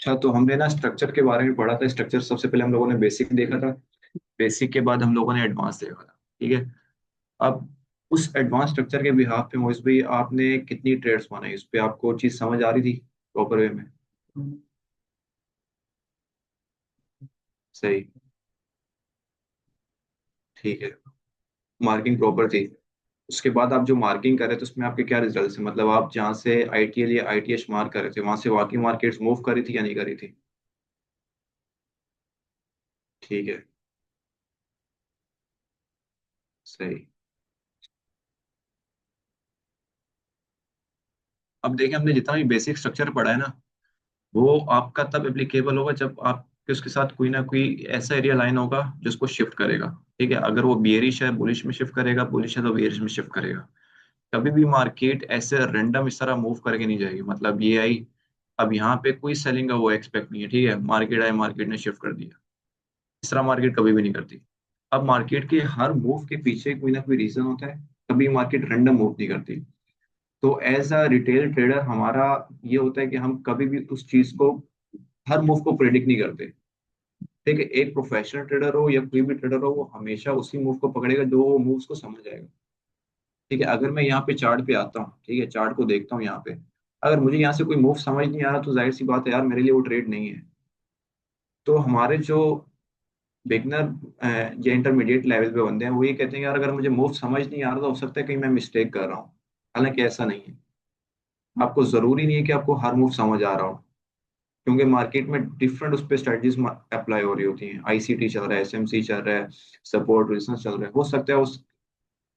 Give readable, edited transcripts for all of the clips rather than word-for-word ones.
अच्छा, तो हमने ना स्ट्रक्चर के बारे में पढ़ा था। स्ट्रक्चर सबसे पहले हम लोगों ने बेसिक देखा था। बेसिक के बाद हम लोगों ने एडवांस देखा था। ठीक है। अब उस एडवांस स्ट्रक्चर के बिहाफ पे मोहित भाई आपने कितनी ट्रेड्स बनाई, उस पे आपको चीज समझ आ रही थी प्रॉपर वे में? सही। ठीक है। मार्किंग प्रॉपर थी। उसके बाद आप जो मार्किंग कर रहे थे उसमें आपके क्या रिजल्ट है? मतलब आप जहाँ से आईटीएल या आईटीएच मार्क कर रहे थे वहां से बाकी मार्केट्स मूव करी थी या नहीं करी थी? ठीक है। सही। अब देखें, हमने जितना भी बेसिक स्ट्रक्चर पढ़ा है ना, वो आपका तब एप्लीकेबल होगा जब आपके उसके साथ कोई ना कोई ऐसा एरिया लाइन होगा जिसको शिफ्ट करेगा। ठीक है। अगर वो बियरिश है बुलिश में शिफ्ट करेगा, बुलिश है तो बियरिश में शिफ्ट करेगा। कभी भी मार्केट ऐसे रैंडम इस तरह मूव करके नहीं जाएगी। मतलब ये आई, अब यहाँ पे कोई सेलिंग का वो एक्सपेक्ट नहीं है। ठीक है, मार्केट आए, मार्केट ने शिफ्ट कर दिया। इस तरह मार्केट कभी भी नहीं करती। अब मार्केट के हर मूव के पीछे कोई ना कोई रीजन होता है। कभी मार्केट रैंडम मूव नहीं करती। तो एज अ रिटेल ट्रेडर हमारा ये होता है कि हम कभी भी उस चीज को, हर मूव को प्रेडिक्ट नहीं करते। ठीक है। एक प्रोफेशनल ट्रेडर हो या कोई भी ट्रेडर हो, वो हमेशा उसी मूव को पकड़ेगा जो वो मूव्स को समझ आएगा। ठीक है। अगर मैं यहाँ पे चार्ट पे आता हूँ, ठीक है, चार्ट को देखता हूँ यहाँ पे, अगर मुझे यहाँ से कोई मूव समझ नहीं आ रहा तो जाहिर सी बात है यार, मेरे लिए वो ट्रेड नहीं है। तो हमारे जो बिगनर या इंटरमीडिएट लेवल पे बंदे हैं वो ये कहते हैं यार, अगर मुझे मूव समझ नहीं आ रहा तो हो सकता है कहीं मैं मिस्टेक कर रहा हूँ। हालांकि ऐसा नहीं है। आपको जरूरी नहीं है कि आपको हर मूव समझ आ रहा हो, क्योंकि मार्केट में डिफरेंट उस पर स्ट्रेटजीज अप्लाई हो रही होती हैं। आईसीटी चल रहा है, एसएमसी चल रहा है, सपोर्ट रेजिस्टेंस चल रहा है। हो सकता है उस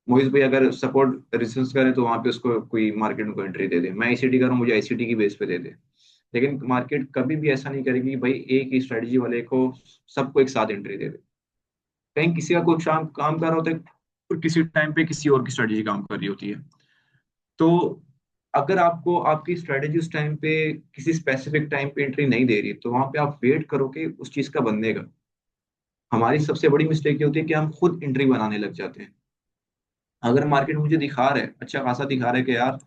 मोहित भाई अगर सपोर्ट रेजिस्टेंस करें तो वहां पे उसको कोई मार्केट में कोई एंट्री दे दे, मैं आईसीटी करूँ मुझे आईसीटी की बेस पे दे दे। लेकिन मार्केट कभी भी ऐसा नहीं करेगी कि भाई एक ही स्ट्रेटजी वाले को सबको एक साथ एंट्री दे दे। कहीं किसी का कुछ काम काम कर रहा होता है और किसी टाइम पे किसी और की स्ट्रेटजी काम कर रही होती है। तो अगर आपको आपकी स्ट्रेटजी उस टाइम पे किसी स्पेसिफिक टाइम पे एंट्री नहीं दे रही तो वहां पे आप वेट करो कि उस चीज का बनेगा। हमारी सबसे बड़ी मिस्टेक ये होती है कि हम खुद एंट्री बनाने लग जाते हैं। अगर मार्केट मुझे दिखा रहा है, अच्छा खासा दिखा रहा है कि यार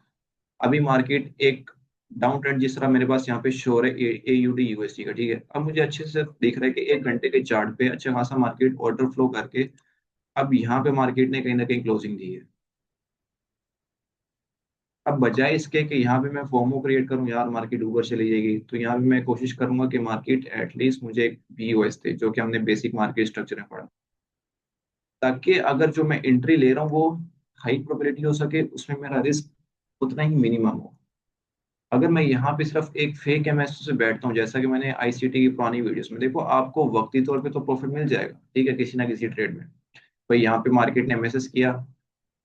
अभी मार्केट एक डाउन ट्रेंड जिस तरह मेरे पास यहाँ पे शो हो रहा है एयूडी यूएसडी का, ठीक है, अब मुझे अच्छे से दिख रहा है कि 1 घंटे के चार्ट पे अच्छा खासा मार्केट ऑर्डर फ्लो करके अब यहाँ पे मार्केट ने कहीं ना कहीं क्लोजिंग दी है। अब बजाय इसके कि यहाँ पे मैं फोमो क्रिएट करूँ यार मार्केट ऊपर चली जाएगी, तो यहाँ पे मैं कोशिश करूंगा कि मार्केट एटलीस्ट मुझे एक बीओएस दे, जो कि हमने बेसिक मार्केट स्ट्रक्चर में पढ़ा, ताकि अगर जो मैं एंट्री ले रहा हूँ वो हाई प्रोबेबिलिटी हो सके, उसमें मेरा रिस्क उतना ही मिनिमम हो। अगर मैं यहाँ पे सिर्फ एक फेक एमएस से बैठता हूँ, जैसा कि मैंने आईसीटी की पुरानी वीडियोस में, देखो आपको वक्ती तौर पे तो प्रॉफिट मिल जाएगा, ठीक है, किसी ना किसी ट्रेड में। भाई यहाँ पे मार्केट ने एमएसएस किया,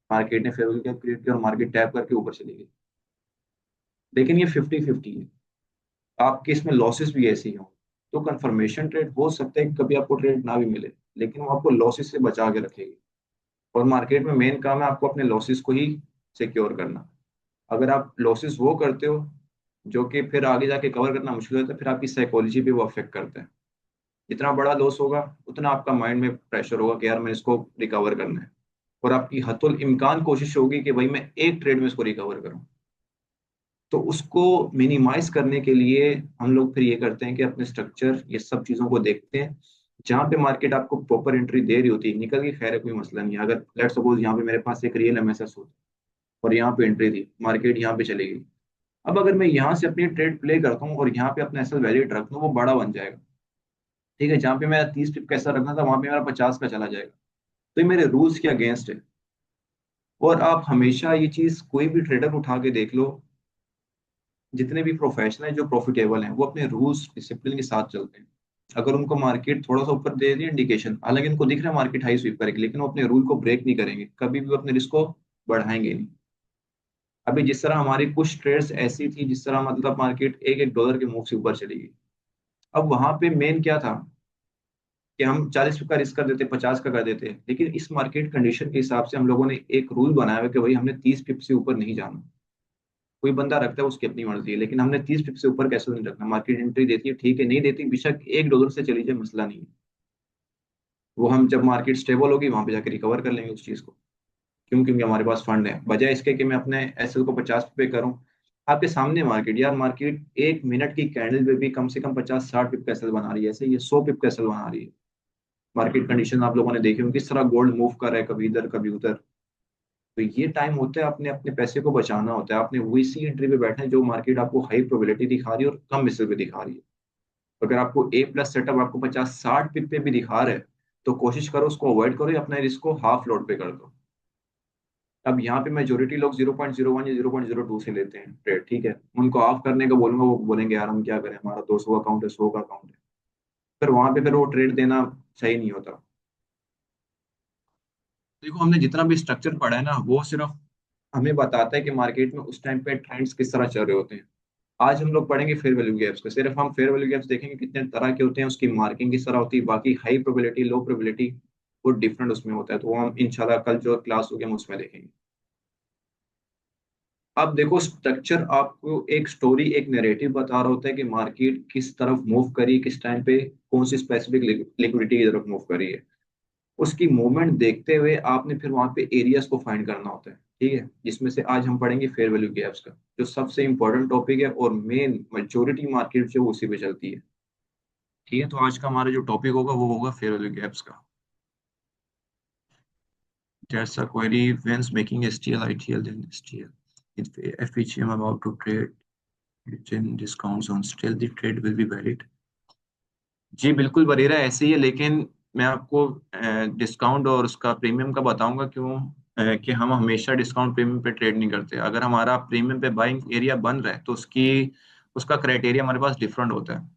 मार्केट ने फेवरेबल गैप क्रिएट किया और मार्केट टैप करके ऊपर चली गई। लेकिन ये 50-50 है। आपके इसमें लॉसेस भी ऐसे ही हों। तो कंफर्मेशन ट्रेड हो सकता है कि कभी आपको ट्रेड ना भी मिले, लेकिन वो आपको लॉसेस से बचा के रखेगी। और मार्केट में मेन काम है आपको अपने लॉसेस को ही सिक्योर करना। अगर आप लॉसेस वो करते हो जो कि फिर आगे जाके कवर करना मुश्किल होता है, फिर आपकी साइकोलॉजी पे वो अफेक्ट करता है। जितना बड़ा लॉस होगा उतना आपका माइंड में प्रेशर होगा कि यार मैं इसको रिकवर करना है। और आपकी हतुल इम्कान कोशिश होगी कि भाई मैं एक ट्रेड में इसको रिकवर करूं। तो उसको मिनिमाइज करने के लिए हम लोग फिर ये करते हैं कि अपने स्ट्रक्चर ये सब चीजों को देखते हैं। जहां पे मार्केट आपको प्रॉपर एंट्री दे रही होती है, निकल गई खैर है, कोई मसला नहीं है। अगर लेट सपोज यहाँ पे मेरे पास एक रियल एमएसएस होता और यहाँ पे एंट्री थी, मार्केट यहाँ पे चली गई। अब अगर मैं यहाँ से अपनी ट्रेड प्ले करता हूँ और यहाँ पे अपना एसएल वैलिड रखता हूँ, वो बड़ा बन जाएगा। ठीक है। जहाँ पे मेरा 30 पिप कैसा रखना था वहां पे मेरा 50 का चला जाएगा। तो ये मेरे रूल्स के अगेंस्ट है। और आप हमेशा ये चीज कोई भी ट्रेडर उठा के देख लो, जितने भी प्रोफेशनल हैं जो प्रॉफिटेबल हैं वो अपने रूल्स डिसिप्लिन के साथ चलते हैं। अगर उनको मार्केट थोड़ा सा ऊपर दे रही है इंडिकेशन, हालांकि उनको दिख रहा है मार्केट हाई स्वीप करेगी, लेकिन वो अपने रूल को ब्रेक नहीं करेंगे, कभी भी वो अपने रिस्क को बढ़ाएंगे नहीं। अभी जिस तरह हमारी कुछ ट्रेड्स ऐसी थी जिस तरह मतलब मार्केट एक एक डॉलर के मूव से ऊपर चली गई। अब वहां पे मेन क्या था कि हम 40 का रिस्क कर देते, 50 का कर देते, लेकिन इस मार्केट कंडीशन के हिसाब से हम लोगों ने एक रूल बनाया हुआ कि भाई हमने 30 पिप से ऊपर नहीं जाना। कोई बंदा रखता है उसकी अपनी मर्जी है, लेकिन हमने 30 पिप से ऊपर कैसे नहीं रखना। मार्केट एंट्री देती है ठीक है, नहीं देती बेशक एक डॉलर से चली जाए, मसला नहीं है। वो हम जब मार्केट स्टेबल होगी वहां पे जाकर रिकवर कर लेंगे उस चीज को। क्यों? क्योंकि हमारे पास फंड है। बजाय इसके कि मैं अपने एसएल को 50 पे करूं, आपके सामने मार्केट, यार मार्केट 1 मिनट की कैंडल पे भी कम से कम 50-60 पिप कैसल बना रही है, ऐसे ये 100 पिप कैसल बना रही है। मार्केट कंडीशन आप लोगों ने देखे होंगे, किस तरह गोल्ड मूव कर रहा है, कभी इधर कभी उधर। तो ये टाइम होता है अपने अपने पैसे को बचाना होता है। आपने वही सी एंट्री पे बैठना है जो मार्केट आपको हाई प्रोबेबिलिटी दिखा रही है और कम मिसल पे दिखा रही है। अगर आपको ए प्लस सेटअप आपको 50-60 पिप पे भी दिखा रहा है, तो कोशिश करो उसको अवॉइड करो या अपने रिस्क को हाफ लोड पे कर दो। अब यहाँ पे मेजोरिटी लोग 0.01 या 0.02 से लेते हैं ट्रेड, ठीक है। उनको ऑफ करने का बोलूंगा, वो बोलेंगे यार हम क्या करें, हमारा 200 का अकाउंट है, 100 का अकाउंट है। फिर वहां पे फिर वो ट्रेड देना सही नहीं होता। देखो हमने जितना भी स्ट्रक्चर पढ़ा है ना, वो सिर्फ हमें बताता है कि मार्केट में उस टाइम पे ट्रेंड्स किस तरह चल रहे होते हैं। आज हम लोग पढ़ेंगे फेयर वैल्यू गैप्स का, सिर्फ हम फेयर वैल्यू गैप्स देखेंगे कितने तरह के होते हैं, उसकी मार्किंग किस तरह होती है, बाकी हाई प्रोबेबिलिटी लो प्रोबेबिलिटी वो डिफरेंट उसमें होता है। तो वो हम इंशाल्लाह कल जो क्लास होगी हम उसमें देखेंगे। अब देखो स्ट्रक्चर आपको एक स्टोरी, एक नैरेटिव बता रहा होता है कि मार्केट किस तरफ मूव करी, किस टाइम पे कौन सी स्पेसिफिक लिक्विडिटी की तरफ मूव करी है। उसकी मूवमेंट देखते हुए आपने फिर वहां पे एरियाज को फाइंड करना होता है, ठीक है, जिसमें से आज हम पढ़ेंगे फेयर वैल्यू गैप्स का, जो सबसे इंपॉर्टेंट टॉपिक है और मेन मेजोरिटी मार्केट जो उसी पे चलती है। ठीक है, तो आज का हमारा जो टॉपिक होगा वो होगा फेयर वैल्यू गैप्स का। That's a query when's making STL, ITL, then STL. If FHM about to trade, it's in discount zone, still the trade will be valid. जी बिल्कुल बरेरा ऐसे ही है, लेकिन मैं आपको डिस्काउंट और उसका प्रीमियम का बताऊंगा क्यों। कि हम हमेशा डिस्काउंट प्रीमियम पे ट्रेड नहीं करते। अगर हमारा प्रीमियम पे बाइंग एरिया बन रहा है तो उसकी उसका क्राइटेरिया हमारे पास डिफरेंट होता है।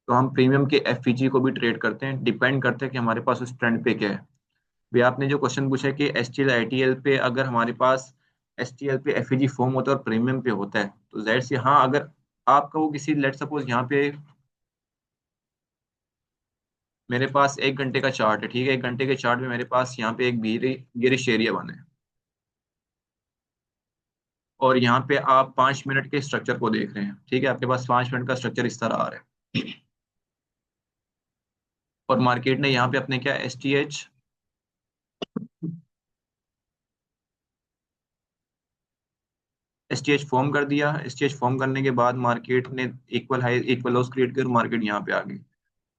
तो हम प्रीमियम के एफईजी को भी ट्रेड करते हैं, डिपेंड करते हैं कि हमारे पास उस ट्रेंड पे क्या है। भी आपने जो क्वेश्चन पूछा है कि S T L I T L पे अगर हमारे पास एस टी एल पे एफईजी फॉर्म होता है और प्रीमियम पे होता है, तो जाहिर सी हाँ, अगर आपका वो किसी लेट सपोज यहाँ पे मेरे पास 1 घंटे का चार्ट है, ठीक है, 1 घंटे के चार्ट में मेरे पास यहाँ पे एक गिरिश एरिया बना है, और यहाँ पे आप 5 मिनट के स्ट्रक्चर को देख रहे हैं, ठीक है, आपके पास 5 मिनट का स्ट्रक्चर इस तरह आ रहा है। और मार्केट ने यहाँ पे अपने क्या एस टी एच फॉर्म कर दिया। एस टी एच फॉर्म करने के बाद मार्केट ने equal high equal loss create कर मार्केट यहाँ पे आ गई।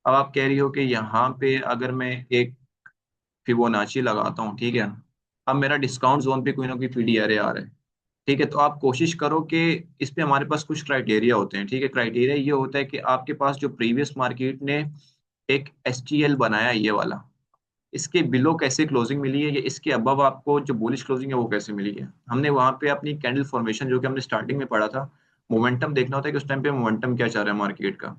अब आप कह रही हो कि यहाँ पे अगर मैं एक फिबोनाची लगाता हूँ, ठीक है, अब मेरा डिस्काउंट जोन पे कोई ना कोई पीडी एरे आ रहा है, ठीक है, तो आप कोशिश करो कि इस पे हमारे पास कुछ क्राइटेरिया होते हैं, ठीक है। क्राइटेरिया ये होता है कि आपके पास जो प्रीवियस मार्केट ने एक एस टी एल बनाया ये वाला, इसके बिलो कैसे क्लोजिंग मिली है, या इसके अबव आपको जो बुलिश क्लोजिंग है वो कैसे मिली है। हमने वहां पे अपनी कैंडल फॉर्मेशन जो कि हमने स्टार्टिंग में पढ़ा था, मोमेंटम देखना होता है कि उस टाइम पे मोमेंटम क्या चल रहा है मार्केट का।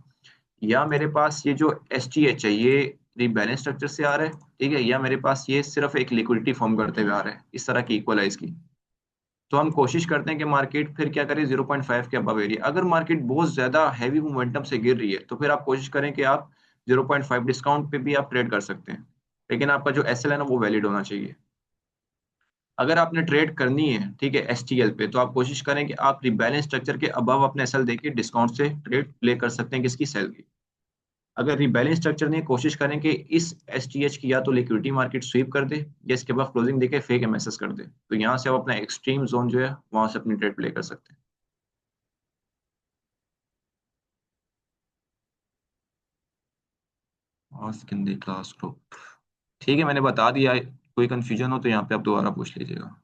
या मेरे पास ये जो एस टी एच है ये रिबैलेंस स्ट्रक्चर से आ रहा है, ठीक है, या मेरे पास ये सिर्फ एक लिक्विडिटी फॉर्म करते हुए आ रहा है इस तरह की इक्वलाइज की। तो हम कोशिश करते हैं कि मार्केट फिर क्या करे, 0.5 के अबव एरिया। अगर मार्केट बहुत ज्यादा हैवी मोमेंटम से गिर रही है तो फिर आप कोशिश करें कि आप 0.5 डिस्काउंट पे भी आप ट्रेड कर सकते हैं, लेकिन आपका जो एस एल है ना वो वैलिड होना चाहिए। अगर आपने ट्रेड करनी है, ठीक है, एस टी एल पे, तो आप कोशिश करें कि आप रिबैलेंस स्ट्रक्चर के अबव अपने एस एल देके डिस्काउंट से ट्रेड प्ले कर सकते हैं किसकी, सेल की। अगर रिबैलेंस स्ट्रक्चर नहीं, कोशिश करें कि इस एस टी एच की या तो लिक्विडिटी मार्केट स्वीप कर दे या इसके बाद क्लोजिंग देके फेक एमएसएस कर दे, तो यहाँ से आप अपना एक्सट्रीम जोन जो है वहां से अपनी ट्रेड प्ले कर सकते हैं। और स्किन क्लास ग्रुप, ठीक है, मैंने बता दिया है। कोई कंफ्यूजन हो तो यहाँ पे आप दोबारा पूछ लीजिएगा।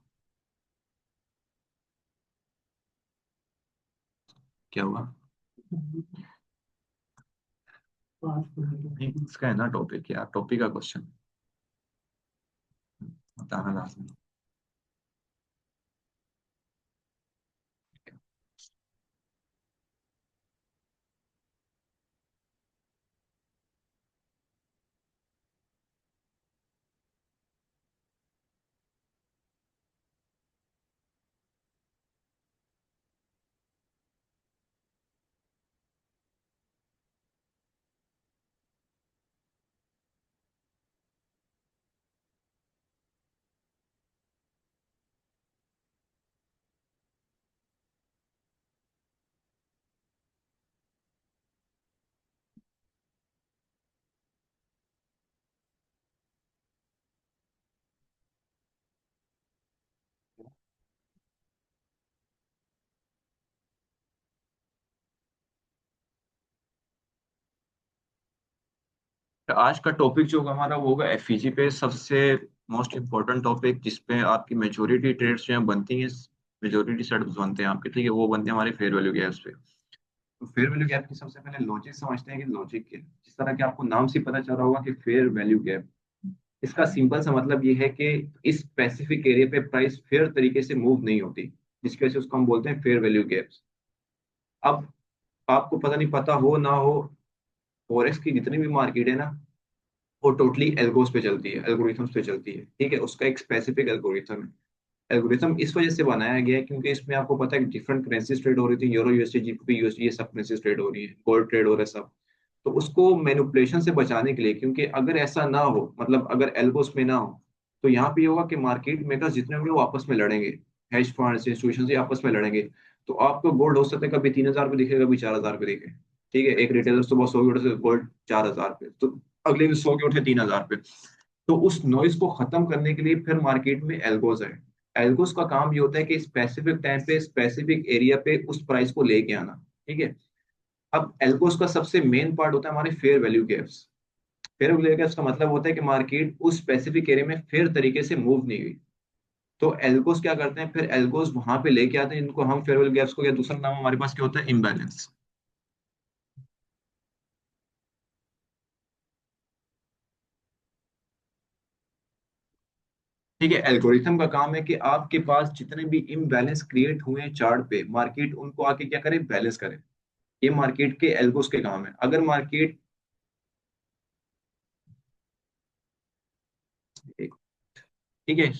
क्या हुआ? नहीं, इसका है ना टॉपिक, यार टॉपिक का क्वेश्चन बताना लाजमी। तो आज का टॉपिक जो हमारा वो होगा एफईजी पे, सबसे मोस्ट इम्पोर्टेंट टॉपिक जिसपे आपकी मेजोरिटी ट्रेड्स जो हैं बनती हैं, मेजोरिटी सेटअप्स बनते हैं आपके, ठीक है, वो बनते हैं हमारे फेयर वैल्यू गैप्स पे। तो फेयर वैल्यू गैप की सबसे पहले लॉजिक समझते हैं कि लॉजिक क्या है। जिस तरह कि आपको नाम से पता चल रहा होगा कि फेयर वैल्यू गैप, इसका सिंपल सा मतलब ये है कि इस स्पेसिफिक एरिया पे प्राइस फेयर तरीके से मूव नहीं होती, जिसकी वजह से उसको हम बोलते हैं फेयर वैल्यू गैप्स। अब आपको पता नहीं, पता हो ना हो, फॉरेक्स की जितनी भी मार्केट है ना, वो टोटली एल्गोस पे चलती है, एल्गोरिथम्स पे चलती है, ठीक है। उसका एक स्पेसिफिक एल्गोरिथम है। एल्गोरिथम इस वजह से बनाया गया है क्योंकि इसमें आपको पता है कि डिफरेंट करेंसीज ट्रेड हो रही थी, यूरो यूएसडी जीबीपी यूएसडी, ये सब करेंसीज ट्रेड हो रही है, गोल्ड ट्रेड हो रहा है सब। तो उसको मैनिपुलेशन से बचाने के लिए, क्योंकि अगर ऐसा ना हो, मतलब अगर एल्गोस में ना हो, तो यहाँ पे ये होगा कि मार्केट मेकर्स जितने होंगे वो आपस में लड़ेंगे, हेज फंड्स इंस्टीट्यूशन से आपस में लड़ेंगे। तो आपको गोल्ड हो सकता है कभी 3,000 पे दिखे, कभी 4,000 पे दिखे, ठीक है। एक रिटेलर सुबह 100 की उठे गोल्ड 4,000 पे, तो अगले दिन 100 के उठे 3,000 पे। तो उस नॉइज को खत्म करने के लिए फिर मार्केट में एल्गोस है। एल्गोस का काम ये होता है कि स्पेसिफिक टाइम पे स्पेसिफिक एरिया पे उस प्राइस को लेके आना, ठीक है। अब एल्गोस का सबसे मेन पार्ट होता है हमारे fair value gaps. Fair value gaps का मतलब होता है कि मार्केट उस स्पेसिफिक एरिया में फेयर तरीके से मूव नहीं हुई। तो एल्गोस क्या करते हैं, फिर एल्गोस वहां पे लेके आते हैं, इनको हम फेयर वैल्यू गैप्स को, या दूसरा नाम हमारे पास क्या होता है, इम्बैलेंस। ठीक है, एल्गोरिथम का काम है कि आपके पास जितने भी इम्बैलेंस क्रिएट हुए हैं चार्ट पे, मार्केट उनको आके क्या करे, बैलेंस करे। ये मार्केट के एल्गोस के काम है। अगर मार्केट, ठीक है,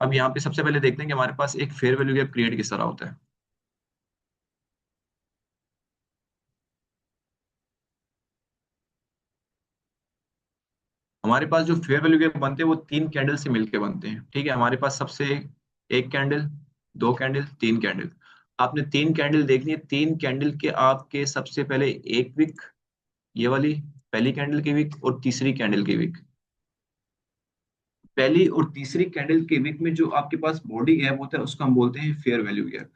अब यहाँ पे सबसे पहले देखते हैं कि हमारे पास एक फेयर वैल्यू गैप क्रिएट किस तरह होता है। हमारे पास जो फेयर वैल्यू गैप बनते हैं वो तीन कैंडल से मिलके बनते हैं, ठीक है। हमारे पास सबसे एक कैंडल, दो कैंडल, तीन कैंडल। आपने तीन कैंडल देखनी है, तीन कैंडल के आपके सबसे पहले एक विक, ये वाली पहली कैंडल की विक और तीसरी कैंडल की विक। पहली और तीसरी कैंडल के विक में जो आपके पास बॉडी गैप होता है उसको हम बोलते हैं फेयर वैल्यू गैप।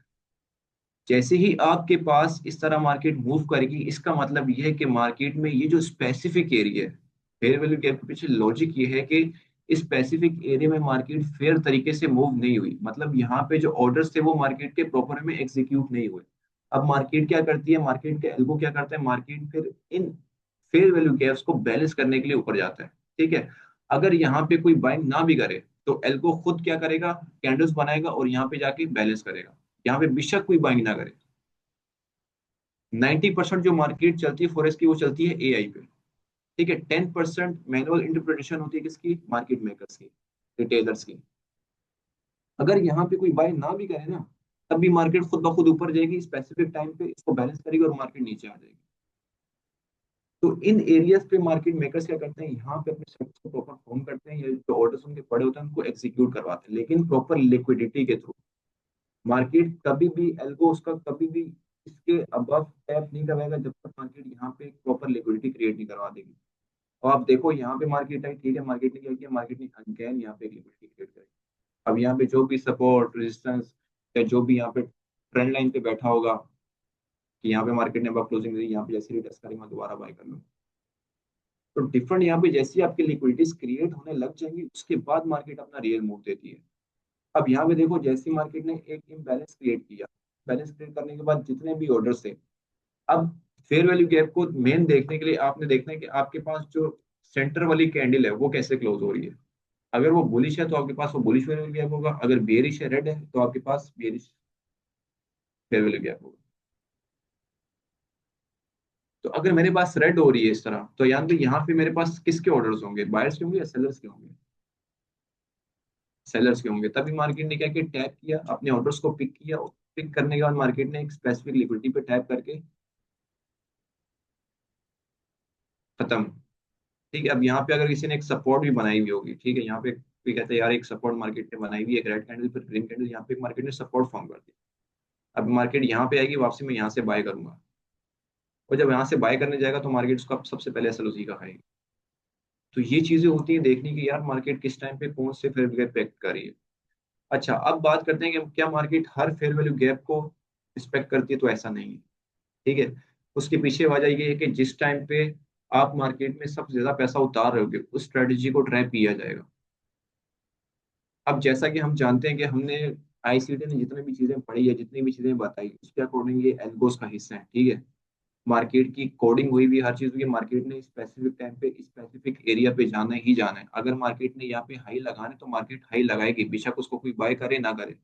जैसे ही आपके पास इस तरह मार्केट मूव करेगी, इसका मतलब ये है कि मार्केट में ये जो स्पेसिफिक एरिया है, फेयर वैल्यू गैप के पीछे लॉजिक ये है कि इस स्पेसिफिक एरिया में मार्केट फेयर तरीके से मूव नहीं हुई, मतलब यहाँ पे जो ऑर्डर्स थे वो मार्केट के प्रॉपर में एग्जीक्यूट नहीं हुए। अब मार्केट क्या करती है, मार्केट के एल्गो क्या करता है, मार्केट फिर इन फेयर वैल्यू गैप्स को बैलेंस करने के लिए ऊपर जाता है, ठीक है। अगर यहाँ पे कोई बाइंग ना भी करे, तो एल्गो खुद क्या करेगा, कैंडल्स बनाएगा और यहाँ पे जाके बैलेंस करेगा। यहाँ पे बेशक कोई बाइंग ना करे। 90% जो मार्केट चलती है फॉरेक्स की वो चलती है एआई पे, ठीक है। 10% मैनुअल इंटरप्रिटेशन होती है किसकी, मार्केट मेकर्स की, रिटेलर्स की। अगर यहाँ पे कोई बाय ना भी करे ना, तब भी मार्केट खुद ब खुद ऊपर जाएगी, स्पेसिफिक टाइम पे इसको बैलेंस करेगी और मार्केट नीचे आ जाएगी। तो इन एरियाज पे मार्केट मेकर्स क्या करते हैं, यहाँ पे अपने स्ट्रक्चर को प्रॉपर फॉर्म करते हैं, या जो ऑर्डर्स उनके पड़े होते हैं उनको एग्जीक्यूट करवाते हैं, लेकिन प्रॉपर लिक्विडिटी के थ्रू। मार्केट कभी भी एल्गो उसका कभी भी इसके अबव टैप नहीं करवाएगा जब तक मार्केट यहाँ पे प्रॉपर लिक्विडिटी क्रिएट नहीं करवा देगी। और आप देखो यहाँ पे मार्केट है, ठीक है, मार्केट ने क्या किया, मार्केट ने अगेन यहाँ पे लिक्विडिटी क्रिएट करी। अब यहाँ पे जो भी सपोर्ट रेजिस्टेंस, या जो भी यहाँ पे ट्रेंड लाइन पे बैठा होगा कि यहाँ पे मार्केट ने अब क्लोजिंग दी, यहाँ पे जैसे ही टेस्ट करेंगे मैं दोबारा बाय कर लूँ। तो डिफरेंट यहाँ पे जैसे ही आपकी लिक्विडिटीज क्रिएट होने लग जाएंगी, उसके बाद मार्केट अपना रियल मूव देती है। अब यहाँ पे देखो, जैसी मार्केट ने एक इम्बैलेंस क्रिएट किया, बैलेंस क्रिएट करने के बाद जितने भी ऑर्डर्स थे, अब फेयर वैल्यू गैप को मेन देखने के लिए आपने देखना है कि आपके पास जो सेंटर वाली कैंडल है वो कैसे क्लोज हो रही है। अगर वो बुलिश है तो आपके पास वो बुलिश फेयर वैल्यू गैप होगा, अगर बेरिश है, रेड है, तो आपके पास बेरिश फेयर वैल्यू गैप होगा। तो अगर मेरे पास रेड हो रही है इस तरह, तो यहाँ पे मेरे पास किसके ऑर्डर्स होंगे, बायर्स के होंगे या सेलर्स के होंगे, सेलर्स के होंगे। तभी मार्केट ने क्या किया, टैप किया, अपने ऑर्डर्स को पिक किया, पिक करने के बाद मार्केट ने एक स्पेसिफिक लिक्विडिटी पे टैप करके खत्म। ठीक है, अब यहाँ पे अगर किसी ने एक सपोर्ट भी बनाई हुई होगी, ठीक है, यहाँ पे कोई कहता है यार एक सपोर्ट मार्केट ने बनाई हुई है, एक रेड कैंडल फिर ग्रीन कैंडल, यहाँ पे मार्केट ने सपोर्ट फॉर्म कर दिया। अब मार्केट यहाँ पे आएगी वापसी में, यहाँ से बाय करूंगा, और जब यहाँ से बाय करने जाएगा तो मार्केट उसका सबसे पहले एसएल उसी का खाएगी। तो ये चीजें होती हैं देखने की, यार मार्केट किस टाइम पे कौन से फेयर वैल्यू गैप पैक्ट कर रही है। अच्छा, अब बात करते हैं कि क्या मार्केट हर फेयर वैल्यू गैप को रिस्पेक्ट करती है, तो ऐसा नहीं है, ठीक है। उसके पीछे वजह ये है कि जिस टाइम पे आप मार्केट में सबसे ज्यादा पैसा उतार रहे होगे, उस स्ट्रेटेजी को ट्रैप किया जाएगा। अब जैसा कि हम जानते हैं कि हमने आईसीटी ने जितने भी चीजें पढ़ी है, जितनी भी चीजें बताई, उसके अकॉर्डिंग ये एल्गोस का हिस्सा है, ठीक है। मार्केट की कोडिंग हुई भी, हर चीज हुई, मार्केट ने स्पेसिफिक टाइम पे स्पेसिफिक एरिया पे जाना ही जाना है। अगर मार्केट ने यहाँ पे हाई लगाने तो मार्केट हाई लगाएगी, बेशक उसको कोई बाय करे ना करे।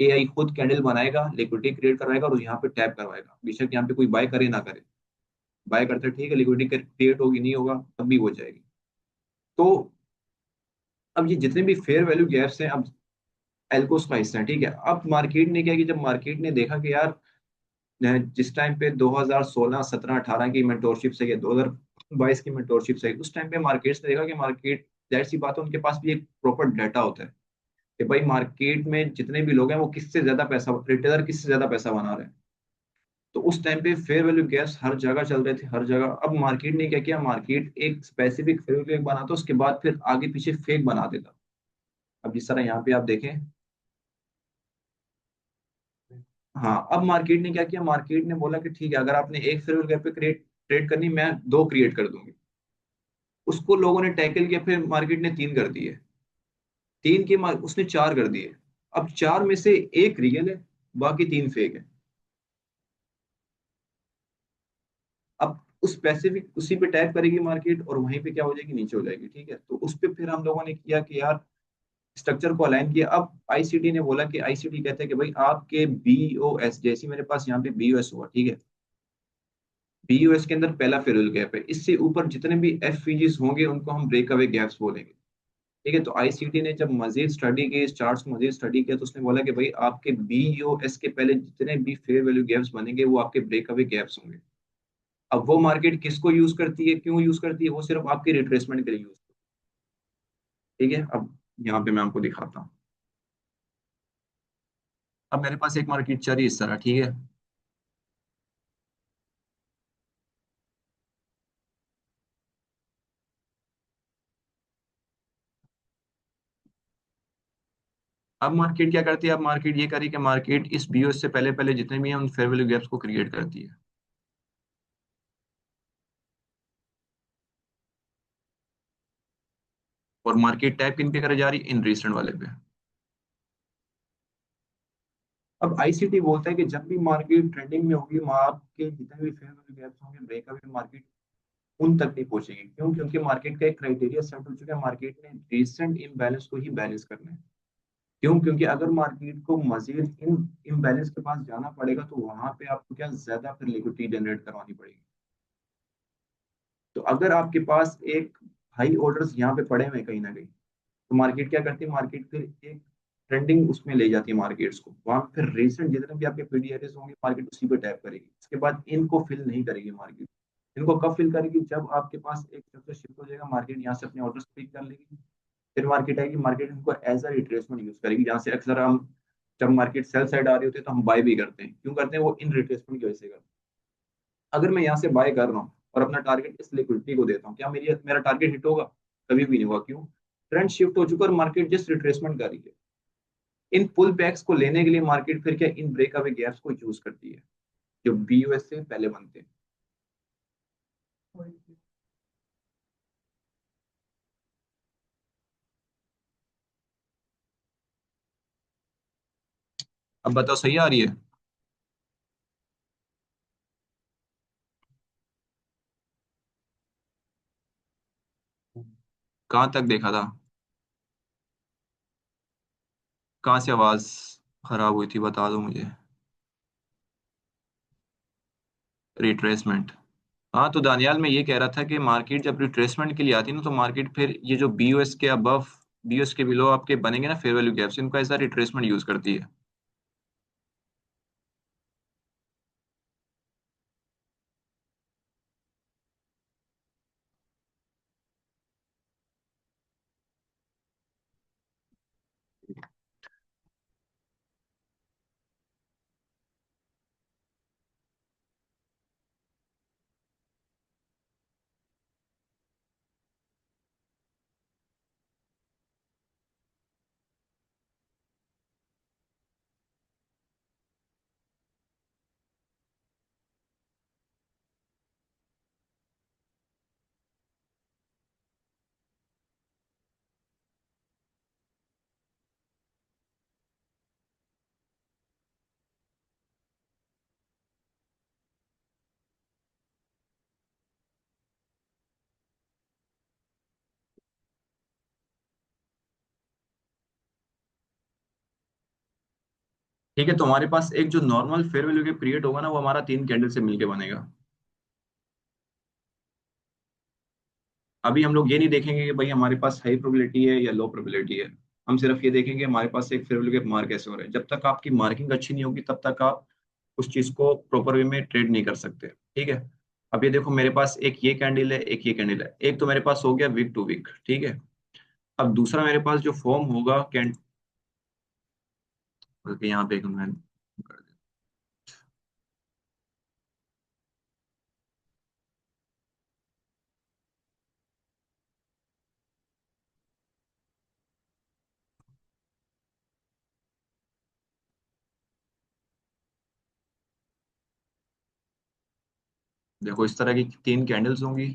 एआई खुद कैंडल बनाएगा, लिक्विडिटी क्रिएट करवाएगा और यहाँ पे टैप करवाएगा, बेशक यहाँ पे कोई बाय करे ना करे। बाय करते ठीक है, लिक्विडिटी क्रिएट होगी, नहीं होगा तब भी हो जाएगी। तो अब ये जितने भी फेयर वैल्यू गैप्स हैं, अब एल्कोस का हिस्सा है, ठीक है। अब मार्केट ने क्या कि जब मार्केट ने देखा कि यार जिस टाइम पे 2016 17 18 की मेंटोरशिप से या 2022 की मेंटोरशिप से, उस टाइम पे मार्केट्स ने देखा कि मार्केट, जाहिर सी बात है उनके पास भी एक प्रॉपर डाटा होता है कि भाई मार्केट में जितने भी लोग हैं वो किससे ज्यादा पैसा, रिटेलर किससे ज्यादा पैसा बना रहे हैं। तो उस टाइम पे फेयर वैल्यू गैप्स हर जगह चल रहे थे, हर जगह। अब मार्केट ने क्या किया, मार्केट एक स्पेसिफिक फेयर वैल्यू गैप बनाता, उसके बाद फिर आगे पीछे फेक बना देता। अब जिस तरह यहाँ पे आप देखें, हाँ, अब मार्केट ने क्या किया, मार्केट ने बोला कि ठीक है, अगर आपने एक फेयर वैल्यू गैप पे क्रिएट ट्रेड करनी, मैं दो क्रिएट कर दूंगी। उसको लोगों ने टैकल किया, फिर मार्केट ने तीन कर दिए, तीन के उसने चार कर दिए। अब चार में से एक रियल है, बाकी तीन फेक है। अब उस स्पेसिफिक उसी पे टैप करेगी मार्केट और वहीं पे क्या हो जाएगी, नीचे हो जाएगी, ठीक है। तो उस पे फिर हम लोगों ने किया कि यार स्ट्रक्चर को अलाइन किया। अब आईसीटी ने बोला कि आईसीटी कहते हैं कि भाई आपके बीओएस, जैसे मेरे पास यहाँ पे बीओएस हुआ, ठीक है। बीयूएस के अंदर पहला फेरुल गैप है, इससे ऊपर जितने भी एफवीजीस होंगे उनको हम ब्रेक अवे गैप्स बोलेंगे, ठीक है। तो आईसीटी ने जब मजीद स्टडी की, इस चार्ट्स को मजीद स्टडी किया, तो उसने बोला कि भाई आपके बीयूएस के पहले जितने भी फेयर वैल्यू गैप्स बनेंगे वो आपके ब्रेक अवे गैप्स होंगे। अब वो मार्केट किसको यूज करती है, क्यों यूज करती है, वो सिर्फ आपके रिट्रेसमेंट के लिए यूज, ठीक है। अब यहाँ पे मैं आपको दिखाता हूँ। अब मेरे पास एक मार्केट चल रही है इस तरह, ठीक है। अब मार्केट क्या करती है, अब मार्केट ये करी कि मार्केट इस बीओएस से पहले पहले जितने भी हैं उन फेयर वैल्यू गैप्स को क्रिएट करती है। और मार्केट टैप किन पे करे जा रही है, इन रिसेंट वाले पे। अब आईसीटी बोलता है कि जब भी मार्केट ट्रेंडिंग में होगी, वहां आपके जितने भी फेयर वैल्यू गैप्स होंगे, ब्रेकअवे मार्केट उन तक नहीं पहुंचेगी। क्यों? क्योंकि मार्केट का एक क्राइटेरिया सेट हो चुका है, मार्केट ने रीसेंट इम्बैलेंस को ही बैलेंस करना है। क्यों? क्योंकि अगर मार्केट को मजीद इन इम्बैलेंस के पास जाना पड़ेगा तो वहां पे आपको क्या ज्यादा फिर लिक्विडिटी जनरेट करवानी पड़ेगी। तो अगर आपके पास एक हाई ऑर्डर्स यहाँ पे पड़े हुए हैं कहीं ना कहीं, तो मार्केट क्या करती है, मार्केट फिर एक ट्रेंडिंग उसमें ले जाती है मार्केट्स को, वहां फिर रिसेंट जितने भी आपके पीडीआरएस होंगे मार्केट उसी पे टैप करेगी, इसके बाद इनको फिल नहीं करेगी मार्केट। इनको कब फिल करेगी, जब आपके पास एक स्ट्रक्चर शिफ्ट हो जाएगा, मार्केट यहाँ से अपने ऑर्डर्स पिक कर लेगी, फिर मार्केट आएगी, मार्केट इनको एज अ रिट्रेसमेंट यूज करेगी, जहाँ से अक्सर हम जब मार्केट सेल साइड आ रही होती है तो हम बाय भी करते हैं। क्यों करते हैं? वो इन रिट्रेसमेंट की वजह से करते हैं। अगर मैं यहाँ से बाय कर रहा हूँ और अपना टारगेट इस लिक्विडिटी को देता हूँ, क्या मेरी मेरा टारगेट हिट होगा? कभी भी नहीं होगा। क्यों? ट्रेंड शिफ्ट हो चुका है और मार्केट जिस रिट्रेसमेंट कर रही है। इन पुल बैक्स को लेने के लिए मार्केट फिर क्या इन ब्रेकअवे गैप्स को यूज करती है, जो बीयूएस से पहले बनते हैं। अब बताओ, सही आ रही है? कहाँ तक देखा था? कहाँ से आवाज खराब हुई थी, बता दो मुझे। रिट्रेसमेंट। हाँ, तो दानियाल मैं ये कह रहा था कि मार्केट जब रिट्रेसमेंट के लिए आती है ना, तो मार्केट फिर ये जो बीयूएस के अबव, बीयूएस के बिलो आपके बनेंगे ना फेयर वैल्यू गैप्स, इनको ऐसा रिट्रेसमेंट यूज करती है। ठीक है, तो हमारे पास एक जो नॉर्मल फेयर वैल्यू के पीरियड होगा ना, वो हमारा 3 कैंडल से मिलके बनेगा। अभी हम लोग ये नहीं देखेंगे कि भाई हमारे पास हाई प्रोबेबिलिटी है या लो प्रोबेबिलिटी है। हम सिर्फ ये देखेंगे हमारे पास एक फेयर वैल्यू के मार्क कैसे हो रहे हैं। जब तक आपकी मार्किंग अच्छी नहीं होगी तब तक आप उस चीज को प्रॉपर वे में ट्रेड नहीं कर सकते। ठीक है। अब ये देखो, मेरे पास एक ये कैंडल है, एक ये कैंडल है, एक तो मेरे पास हो गया वीक टू वीक। ठीक है। अब दूसरा मेरे पास जो फॉर्म होगा कैंड, बल्कि यहाँ पे एक मैं कर देता हूँ। देखो इस तरह की 3 कैंडल्स होंगी।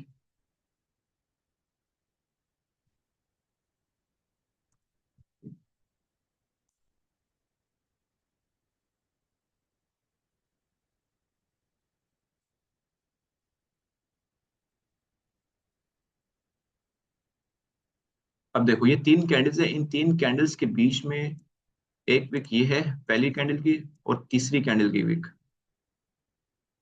अब देखो ये 3 कैंडल्स है, इन 3 कैंडल्स के बीच में एक विक ये है पहली कैंडल की, और तीसरी कैंडल की विक।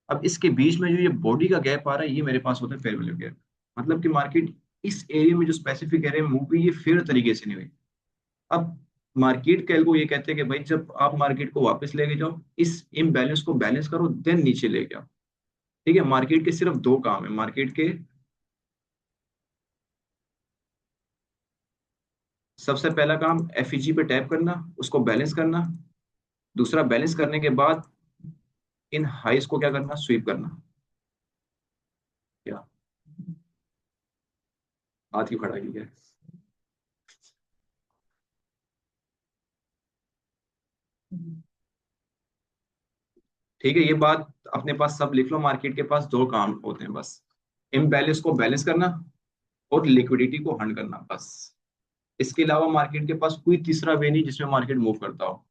अब इसके बीच में जो ये बॉडी का गैप आ रहा है, ये मेरे पास होता है फेयर वैल्यू गैप। मतलब कि मार्केट इस एरिया में जो स्पेसिफिक एरिया में मूव हुई, ये फेयर तरीके से नहीं हुई। अब मार्केट कैल को ये कहते हैं कि भाई जब आप मार्केट को वापस लेके जाओ, इस इम्बैलेंस को बैलेंस करो, देन नीचे लेके आओ। ठीक है, मार्केट के सिर्फ 2 काम है मार्केट के। सबसे पहला काम एफईजी पे टैप करना, उसको बैलेंस करना। दूसरा, बैलेंस करने के बाद इन हाइस को क्या करना, स्वीप करना। क्या हाथ क्यों खड़ा की है? ठीक है, ये बात अपने पास सब लिख लो। मार्केट के पास 2 काम होते हैं बस, इम्बैलेंस को बैलेंस करना और लिक्विडिटी को हंड करना, बस। इसके अलावा मार्केट के पास कोई तीसरा वे नहीं जिसमें मार्केट मूव करता हो।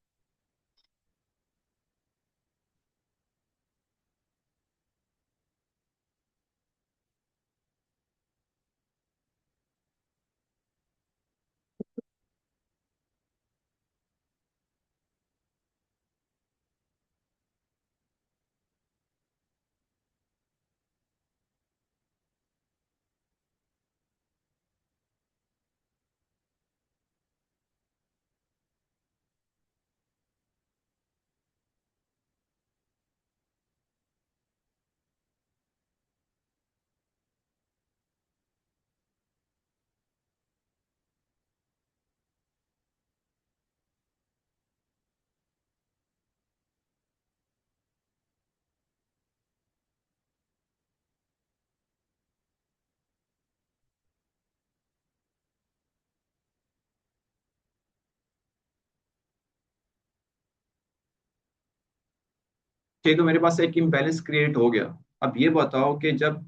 ठीक, तो मेरे पास एक इम्बैलेंस क्रिएट हो गया। अब ये बताओ कि जब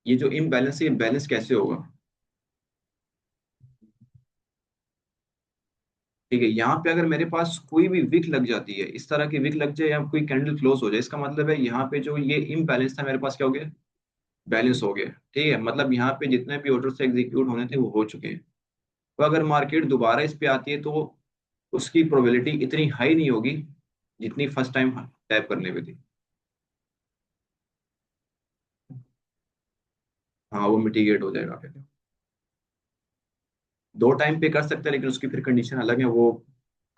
ये जो इम्बैलेंस है, ये बैलेंस कैसे होगा? ठीक है, यहाँ पे अगर मेरे पास कोई भी विक लग जाती है, इस तरह की विक लग जाए या कोई कैंडल क्लोज हो जाए, इसका मतलब है यहाँ पे जो ये इम्बैलेंस था मेरे पास क्या हो गया, बैलेंस हो गया। ठीक है, मतलब यहाँ पे जितने भी ऑर्डर से एग्जीक्यूट होने थे वो हो चुके हैं। तो अगर मार्केट दोबारा इस पे आती है तो उसकी प्रोबेबिलिटी इतनी हाई नहीं होगी जितनी फर्स्ट टाइम टैप करने पे थी। हाँ, वो मिटिगेट हो जाएगा फिर। 2 टाइम पे कर सकते हैं, लेकिन उसकी फिर कंडीशन अलग है, वो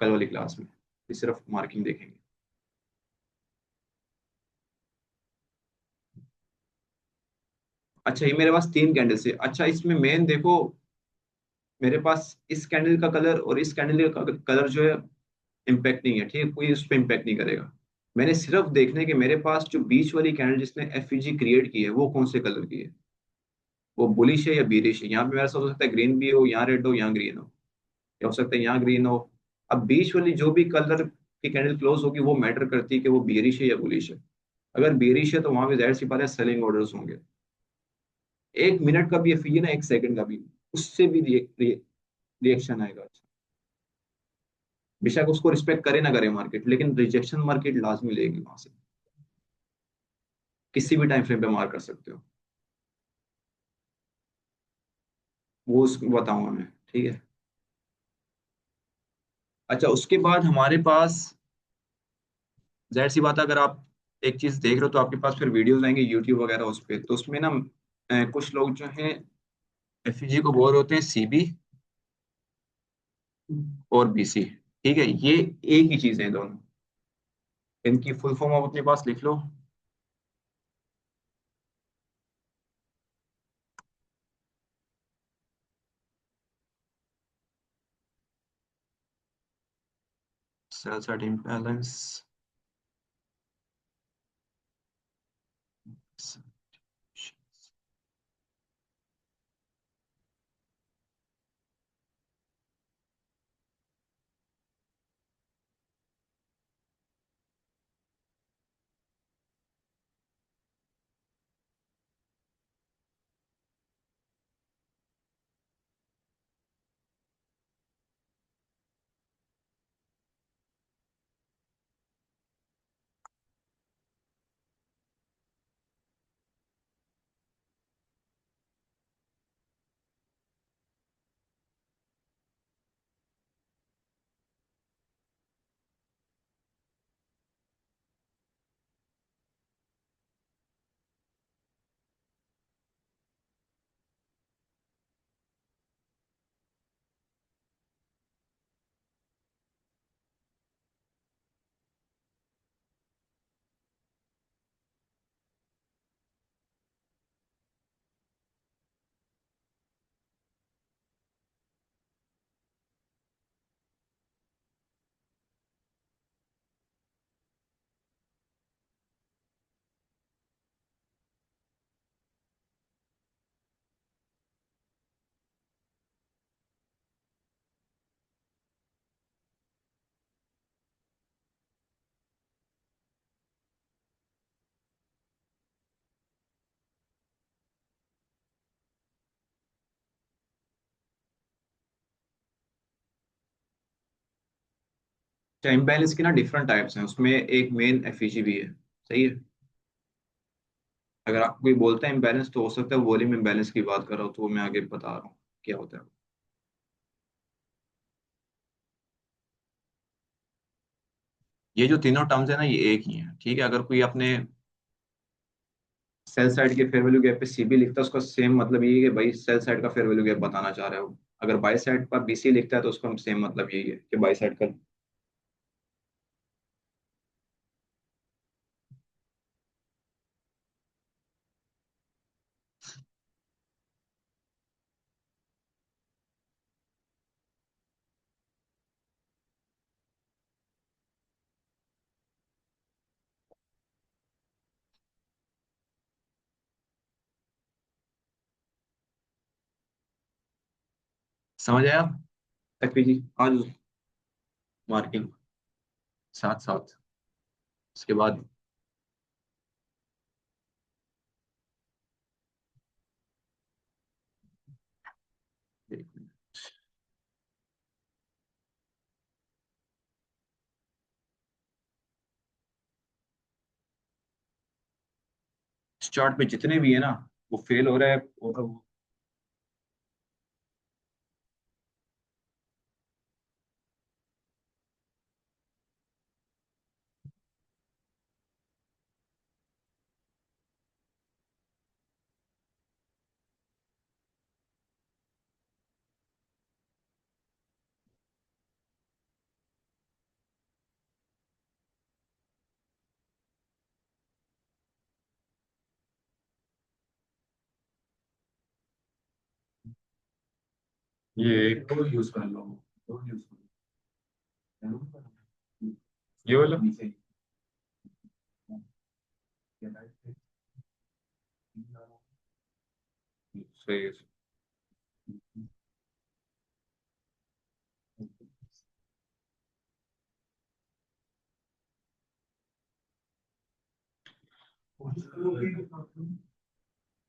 कल वाली क्लास में। फिर सिर्फ मार्किंग देखेंगे। अच्छा, ये मेरे पास 3 कैंडल से, अच्छा इसमें मेन देखो, मेरे पास इस कैंडल का कलर और इस कैंडल का कलर जो है इम्पैक्ट नहीं है। ठीक है, कोई उस पर इम्पैक्ट नहीं करेगा। मैंने सिर्फ देखने के मेरे पास जो बीच वाली कैंडल जिसने एफईजी क्रिएट की है वो कौन से कलर की है, वो बुलिश है या बीरिश है। यहाँ पे मेरा सब हो सकता है ग्रीन भी हो, यहाँ रेड हो, यहाँ ग्रीन हो, या हो सकता है यहाँ ग्रीन हो। अब बीच वाली जो भी कलर की कैंडल क्लोज होगी वो मैटर करती है कि वो बियरिश है या बुलिश है। अगर बियरिश है तो वहां पे जाहिर सी बात है सेलिंग ऑर्डर्स होंगे। 1 मिनट का भी एफईजी ना, 1 सेकंड का भी, उससे भी रिएक्शन आएगा। अच्छा, बेशक उसको रिस्पेक्ट करे ना करे मार्केट, लेकिन रिजेक्शन मार्केट लाजमी लेगी वहां से। किसी भी टाइम फ्रेम पे मार कर सकते हो। वो उसको बताऊंगा मैं। ठीक है। अच्छा, उसके बाद हमारे पास जाहिर सी बात है, अगर आप एक चीज देख रहे हो तो आपके पास फिर वीडियोस आएंगे यूट्यूब वगैरह उस पे, तो उसमें ना कुछ लोग जो हैं एफईजी को बोल रहे होते हैं सीबी और बीसी। ठीक है, ये एक ही चीज है दोनों। इनकी फुल फॉर्म आप अपने पास लिख लो। Cell side imbalance. इम्बैलेंस की ना डिफरेंट टाइप्स हैं, उसमें एक मेन एफईजी भी है। सही है। अगर आपको कोई बोलता है इम्बैलेंस, तो हो सकता है वॉल्यूम इम्बैलेंस की बात कर रहा हूँ, तो वो मैं आगे बता रहा हूँ क्या होता है। ये जो तीनों टर्म्स है ना, ये एक ही है। ठीक है, अगर कोई अपने सेल साइड के फेयर वैल्यू गैप पे सीबी लिखता है, उसका सेम मतलब यही है कि भाई सेल साइड का फेयर वैल्यू गैप बताना चाह रहा है वो। अगर बाई साइड पर बीसी लिखता है तो उसका सेम मतलब यही है कि बाई साइड का। समझ आया एफपीजी आज मार्किंग साथ साथ। उसके बाद इस चार्ट पे जितने भी है ना, वो फेल हो रहा है और ये दो यूज कर लो। दो यूज कर लो। ये वाला सही है।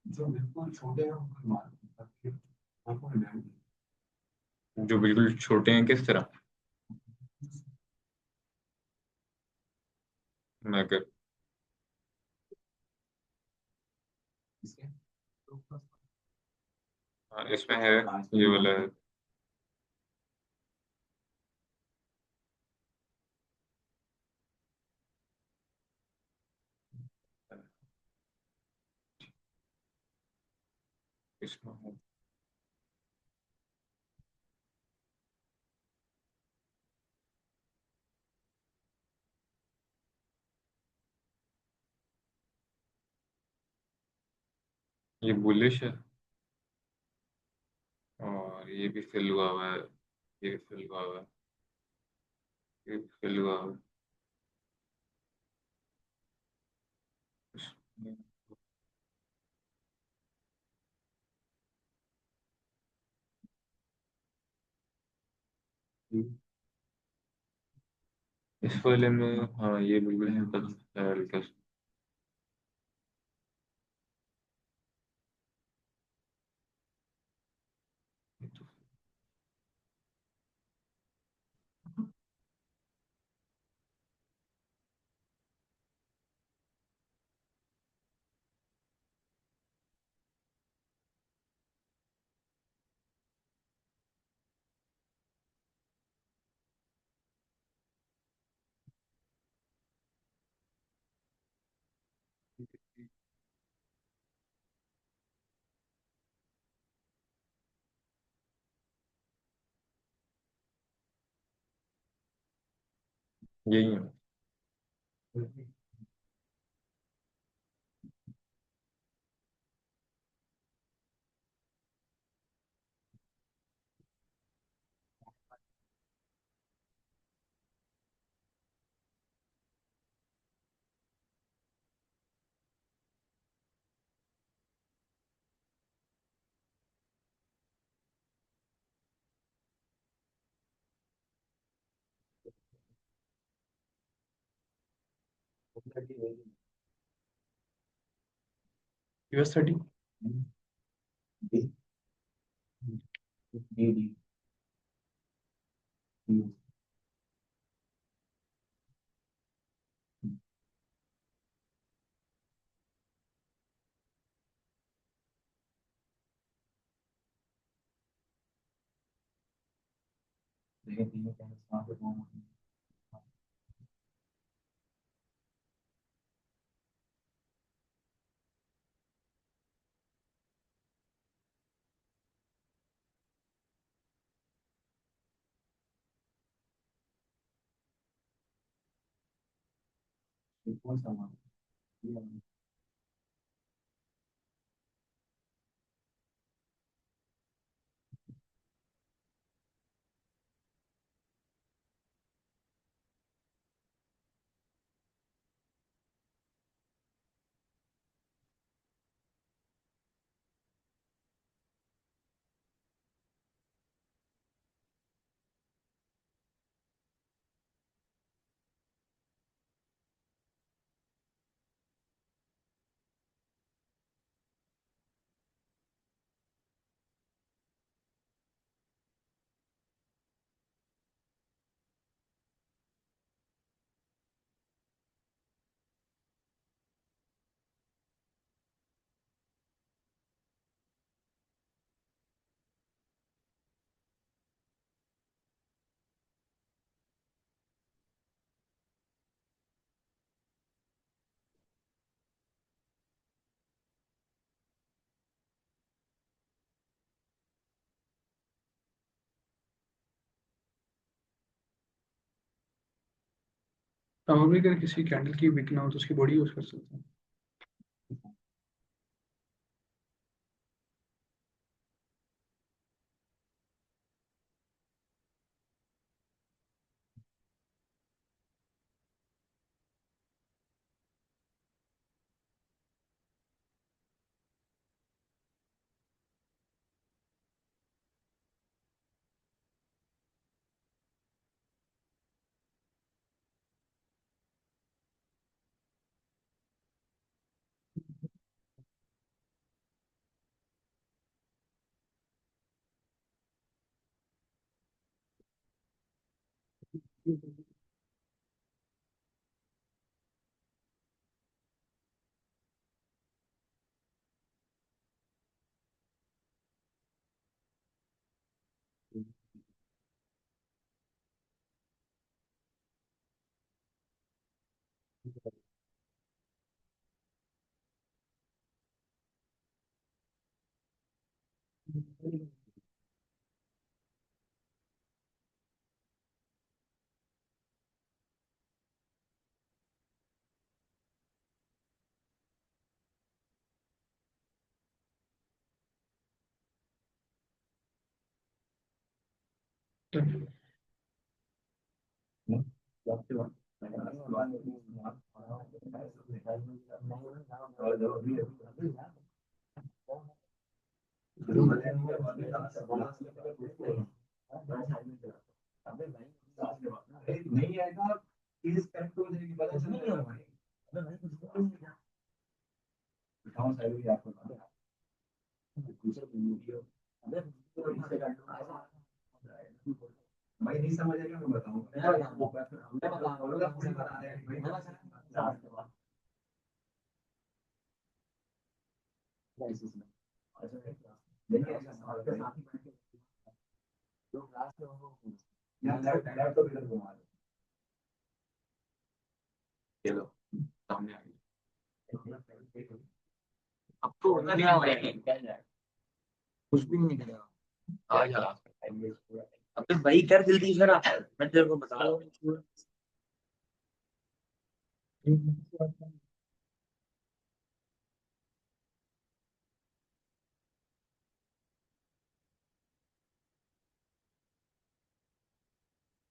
जो बिल्कुल छोटे हैं उनको मार। जो बिल्कुल छोटे हैं किस तरह? मैं कर हाँ, इसमें है, ये वाला है। इसमें है। ये बुलिश है और ये भी फिल हुआ हुआ है, ये भी फिल हुआ हुआ है, ये भी फिल हुआ हुआ है। इस वाले में हाँ ये बिल्कुल हल्का सा, हल्का सा। ये तो यही है। US 30। हम भी अगर किसी कैंडल की विक ना हो तो उसकी बॉडी यूज कर सकते हैं। चलो सामने आ गया। अब तो उड़ना नहीं आ रहा है। कुछ भी नहीं करेगा। आ जा। अबे भाई कर जल्दी जरा, मैं तेरे को बता रहा हूँ।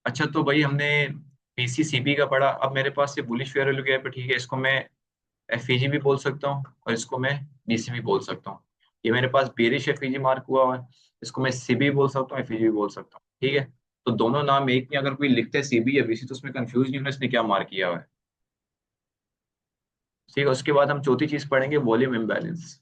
अच्छा तो भाई हमने पीसीसीबी का पढ़ा, अब मेरे पास ये बुलिश फेयर वैल्यू गैप है, ठीक है, इसको मैं एफईजी भी बोल सकता हूँ और इसको मैं डीसी भी बोल सकता हूँ। ये मेरे पास बेरिश एफईजी मार्क हुआ है, इसको मैं सीबी बोल सकता हूँ, एफईजी भी बोल सकता हूँ, ठीक है। तो दोनों नाम एक में, अगर कोई लिखता है सीबी या बीसी तो उसमें कंफ्यूज नहीं होना इसने क्या मार्क किया हुआ है। ठीक है, उसके बाद हम चौथी चीज पढ़ेंगे वॉल्यूम इम्बैलेंस।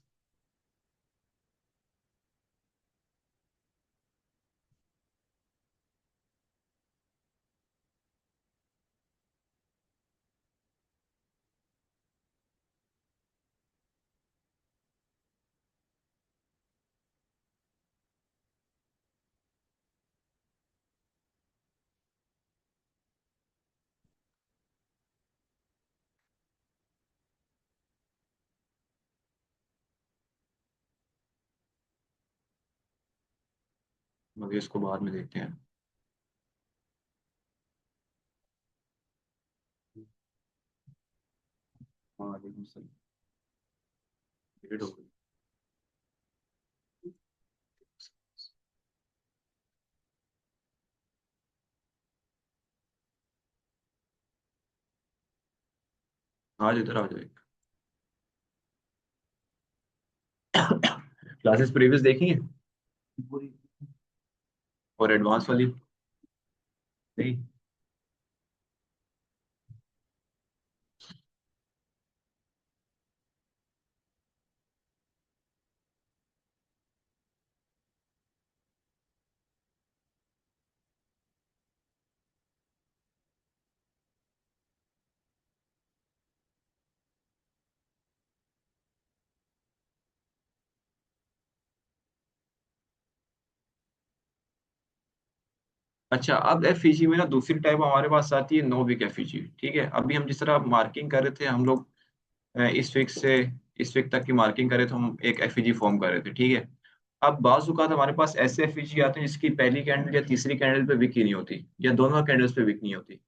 मगर इसको बाद में देखते हैं। हाँ वालेकुम सलाम। लेट हो गई। आज इधर आ जाए। क्लासेस प्रीवियस देखी है और एडवांस वाली नहीं। अच्छा अब एफईजी में ना दूसरी टाइप हमारे पास आती है नो विक एफईजी, ठीक है। अभी हम जिस तरह मार्किंग कर रहे थे हम लोग इस वीक से इस वीक तक की मार्किंग करे तो हम एक एफईजी फॉर्म कर रहे थे, ठीक है। अब बाज औक़ात हमारे पास ऐसे एफईजी आते हैं जिसकी पहली कैंडल या तीसरी कैंडल पे विक ही नहीं होती या दोनों कैंडल्स पे विक नहीं होती।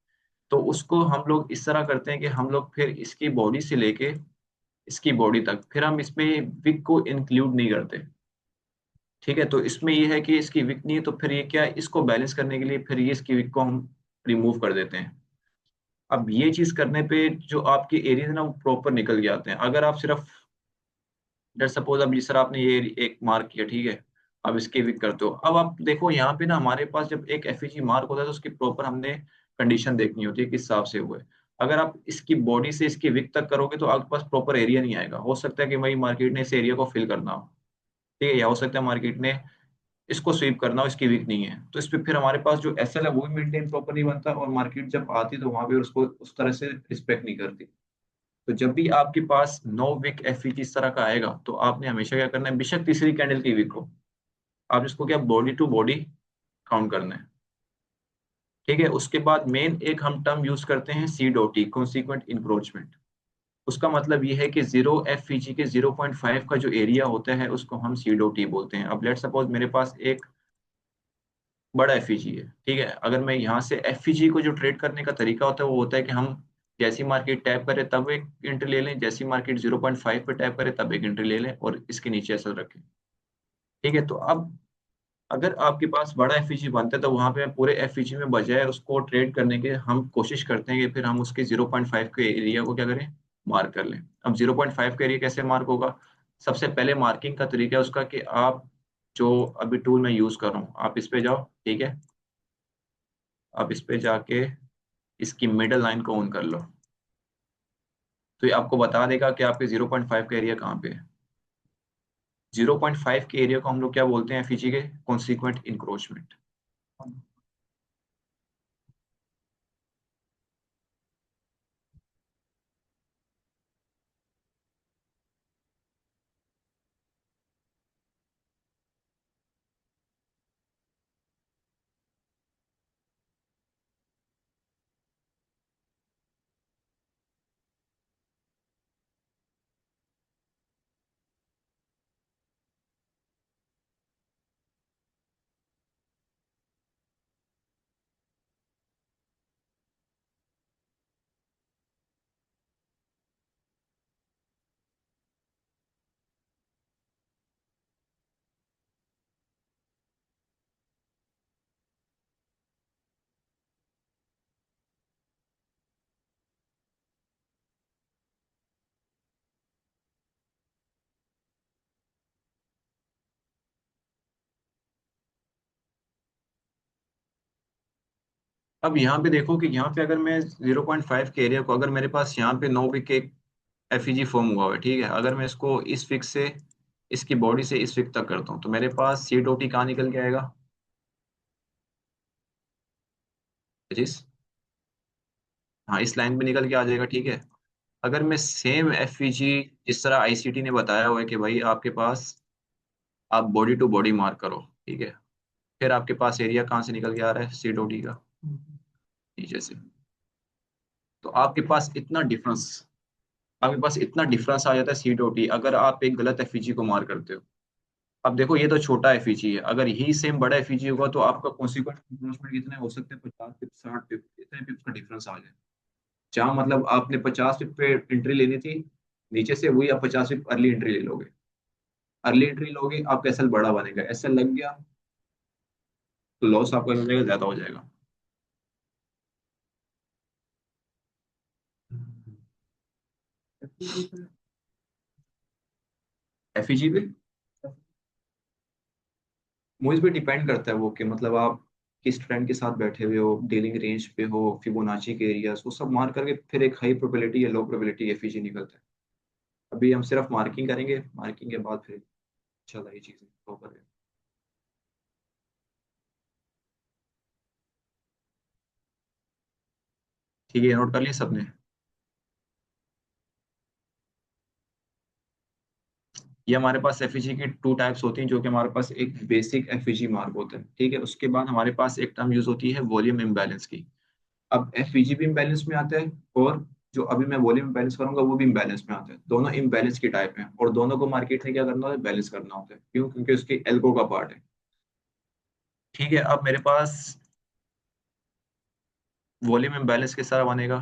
तो उसको हम लोग इस तरह करते हैं कि हम लोग फिर इसकी बॉडी से लेके इसकी बॉडी तक फिर हम इसमें विक को इंक्लूड नहीं करते, ठीक है। तो इसमें ये है कि इसकी विक नहीं है तो फिर ये क्या है, इसको बैलेंस करने के लिए फिर ये इसकी विक को हम रिमूव कर देते हैं। अब ये चीज करने पे जो आपके एरिया है ना वो प्रॉपर निकल के आते हैं। अगर आप सिर्फ लेट्स सपोज अब जिस तरह आपने ये एक मार्क किया, ठीक है, अब इसके विक करते हो, अब आप देखो यहाँ पे ना हमारे पास जब एक एफईजी मार्क होता है तो उसकी प्रॉपर हमने कंडीशन देखनी होती है किस हिसाब से हुआ है। अगर आप इसकी बॉडी से इसकी विक तक करोगे तो आपके पास प्रॉपर एरिया नहीं आएगा। हो सकता है कि भाई मार्केट ने इस एरिया को फिल करना हो, ठीक है, या हो सकता है मार्केट ने इसको स्वीप करना हो, इसकी वीक नहीं है, तो इस पे फिर हमारे पास जो एसएल है वो भी मेंटेन प्रॉपर नहीं बनता और मार्केट जब आती है तो वहां पे उसको उस तरह से रिस्पेक्ट नहीं करती। तो जब भी आपके पास नो विक एफईजी इस तरह का आएगा तो आपने हमेशा क्या करना है, बेशक तीसरी कैंडल की विक हो, आप इसको क्या बॉडी टू बॉडी काउंट करना है, ठीक है। उसके बाद मेन एक हम टर्म यूज करते हैं सीडोटी, कॉन्सिक्वेंट इंक्रोचमेंट। उसका मतलब ये है कि 0 FVG के 0.5 का जो एरिया होता है उसको हम C.E बोलते हैं। अब लेट सपोज मेरे पास एक बड़ा एफईजी है, ठीक है। अगर मैं यहाँ से एफईजी को जो ट्रेड करने का तरीका होता है वो होता है कि हम जैसी मार्केट टैप करें तब एक एंट्री ले लें, जैसी मार्केट 0.5 पे टैप करे तब एक एंट्री ले लें और इसके नीचे ऐसा रखें, ठीक है। तो अब अगर आपके पास बड़ा एफईजी बनता है तो वहां पे हम पूरे एफईजी में बजाय उसको ट्रेड करने के हम कोशिश करते हैं कि फिर हम उसके 0.5 के एरिया को क्या करें, मार्क कर लें। अब 0.5 का एरिया कैसे मार्क होगा? सबसे पहले मार्किंग का तरीका है उसका कि आप जो अभी टूल मैं यूज कर रहा हूँ आप इस पे जाओ, ठीक है। आप इस पे जाके इसकी मिडल लाइन को ऑन कर लो, तो ये आपको बता देगा कि आपके 0.5 का एरिया कहाँ पे है। 0.5 के एरिया को हम लोग क्या बोलते हैं एफईजी के? Consequent encroachment. अब यहाँ पे देखो कि यहाँ पे अगर मैं 0.5 के एरिया को, अगर मेरे पास यहाँ पे 9 विक एक एफईजी फॉर्म हुआ हुआ है, ठीक है। अगर मैं इसको इस फिक्स से इसकी बॉडी से इस फिक्स तक करता हूँ तो मेरे पास C.E कहाँ निकल के आएगा? 25। हाँ, इस लाइन पे निकल के आ जाएगा, ठीक है। अगर मैं सेम एफईजी जिस तरह आईसीटी ने बताया हुआ है कि भाई आपके पास आप बॉडी टू बॉडी मार्क करो, ठीक है। फिर आपके पास एरिया कहाँ से निकल के आ रहा है? C.E का, नीचे से। तो आपके पास इतना डिफरेंस आ जाता है C.E अगर आप एक गलत एफईजी को मार करते हो। अब देखो ये तो छोटा एफईजी है, अगर यही सेम बड़ा एफईजी होगा तो आपका कॉन्सिक्वेंट इन्वेस्टमेंट कितने हो सकते हैं? 50 पिप, 60 पिप, इतने पिप्स का डिफरेंस आ जाए। जहाँ मतलब आपने 50 पिप पे एंट्री लेनी थी, नीचे से वही आप 50 पिप अर्ली एंट्री ले लोगे। अर्ली एंट्री लोगे, आपका एसएल बड़ा बनेगा, एसएल लग गया तो लॉस आपका हो जाएगा, ज्यादा हो जाएगा। एफईजी पे मुझे भी डिपेंड करता है वो कि मतलब आप किस ट्रेंड के साथ बैठे हुए हो, डीलिंग रेंज पे हो, फिबोनाची के एरियाज, वो सब मार करके फिर एक हाई प्रोबेबिलिटी या लो प्रोबेबिलिटी एफईजी निकलता है। अभी हम सिर्फ मार्किंग करेंगे, मार्किंग के बाद फिर चला ये चीजें प्रॉपर है। ठीक है, नोट कर लिया सबने? ये हमारे पास एफईजी की टू टाइप्स होती हैं, जो कि हमारे पास एक बेसिक एफईजी मार्क होता है, ठीक है। उसके बाद हमारे पास एक टर्म यूज होती है वॉल्यूम इम्बैलेंस की। अब एफईजी भी इम्बैलेंस में आता है और जो अभी मैं वॉल्यूम इम्बैलेंस करूंगा वो भी इम्बैलेंस में आता है। दोनों इम्बैलेंस की टाइप हैं और दोनों को मार्केट में क्या करना होता है? बैलेंस करना होता है। क्यों? क्योंकि उसकी एल्गो का पार्ट है, ठीक है। अब मेरे पास वॉल्यूम इम्बैलेंस किस तरह बनेगा?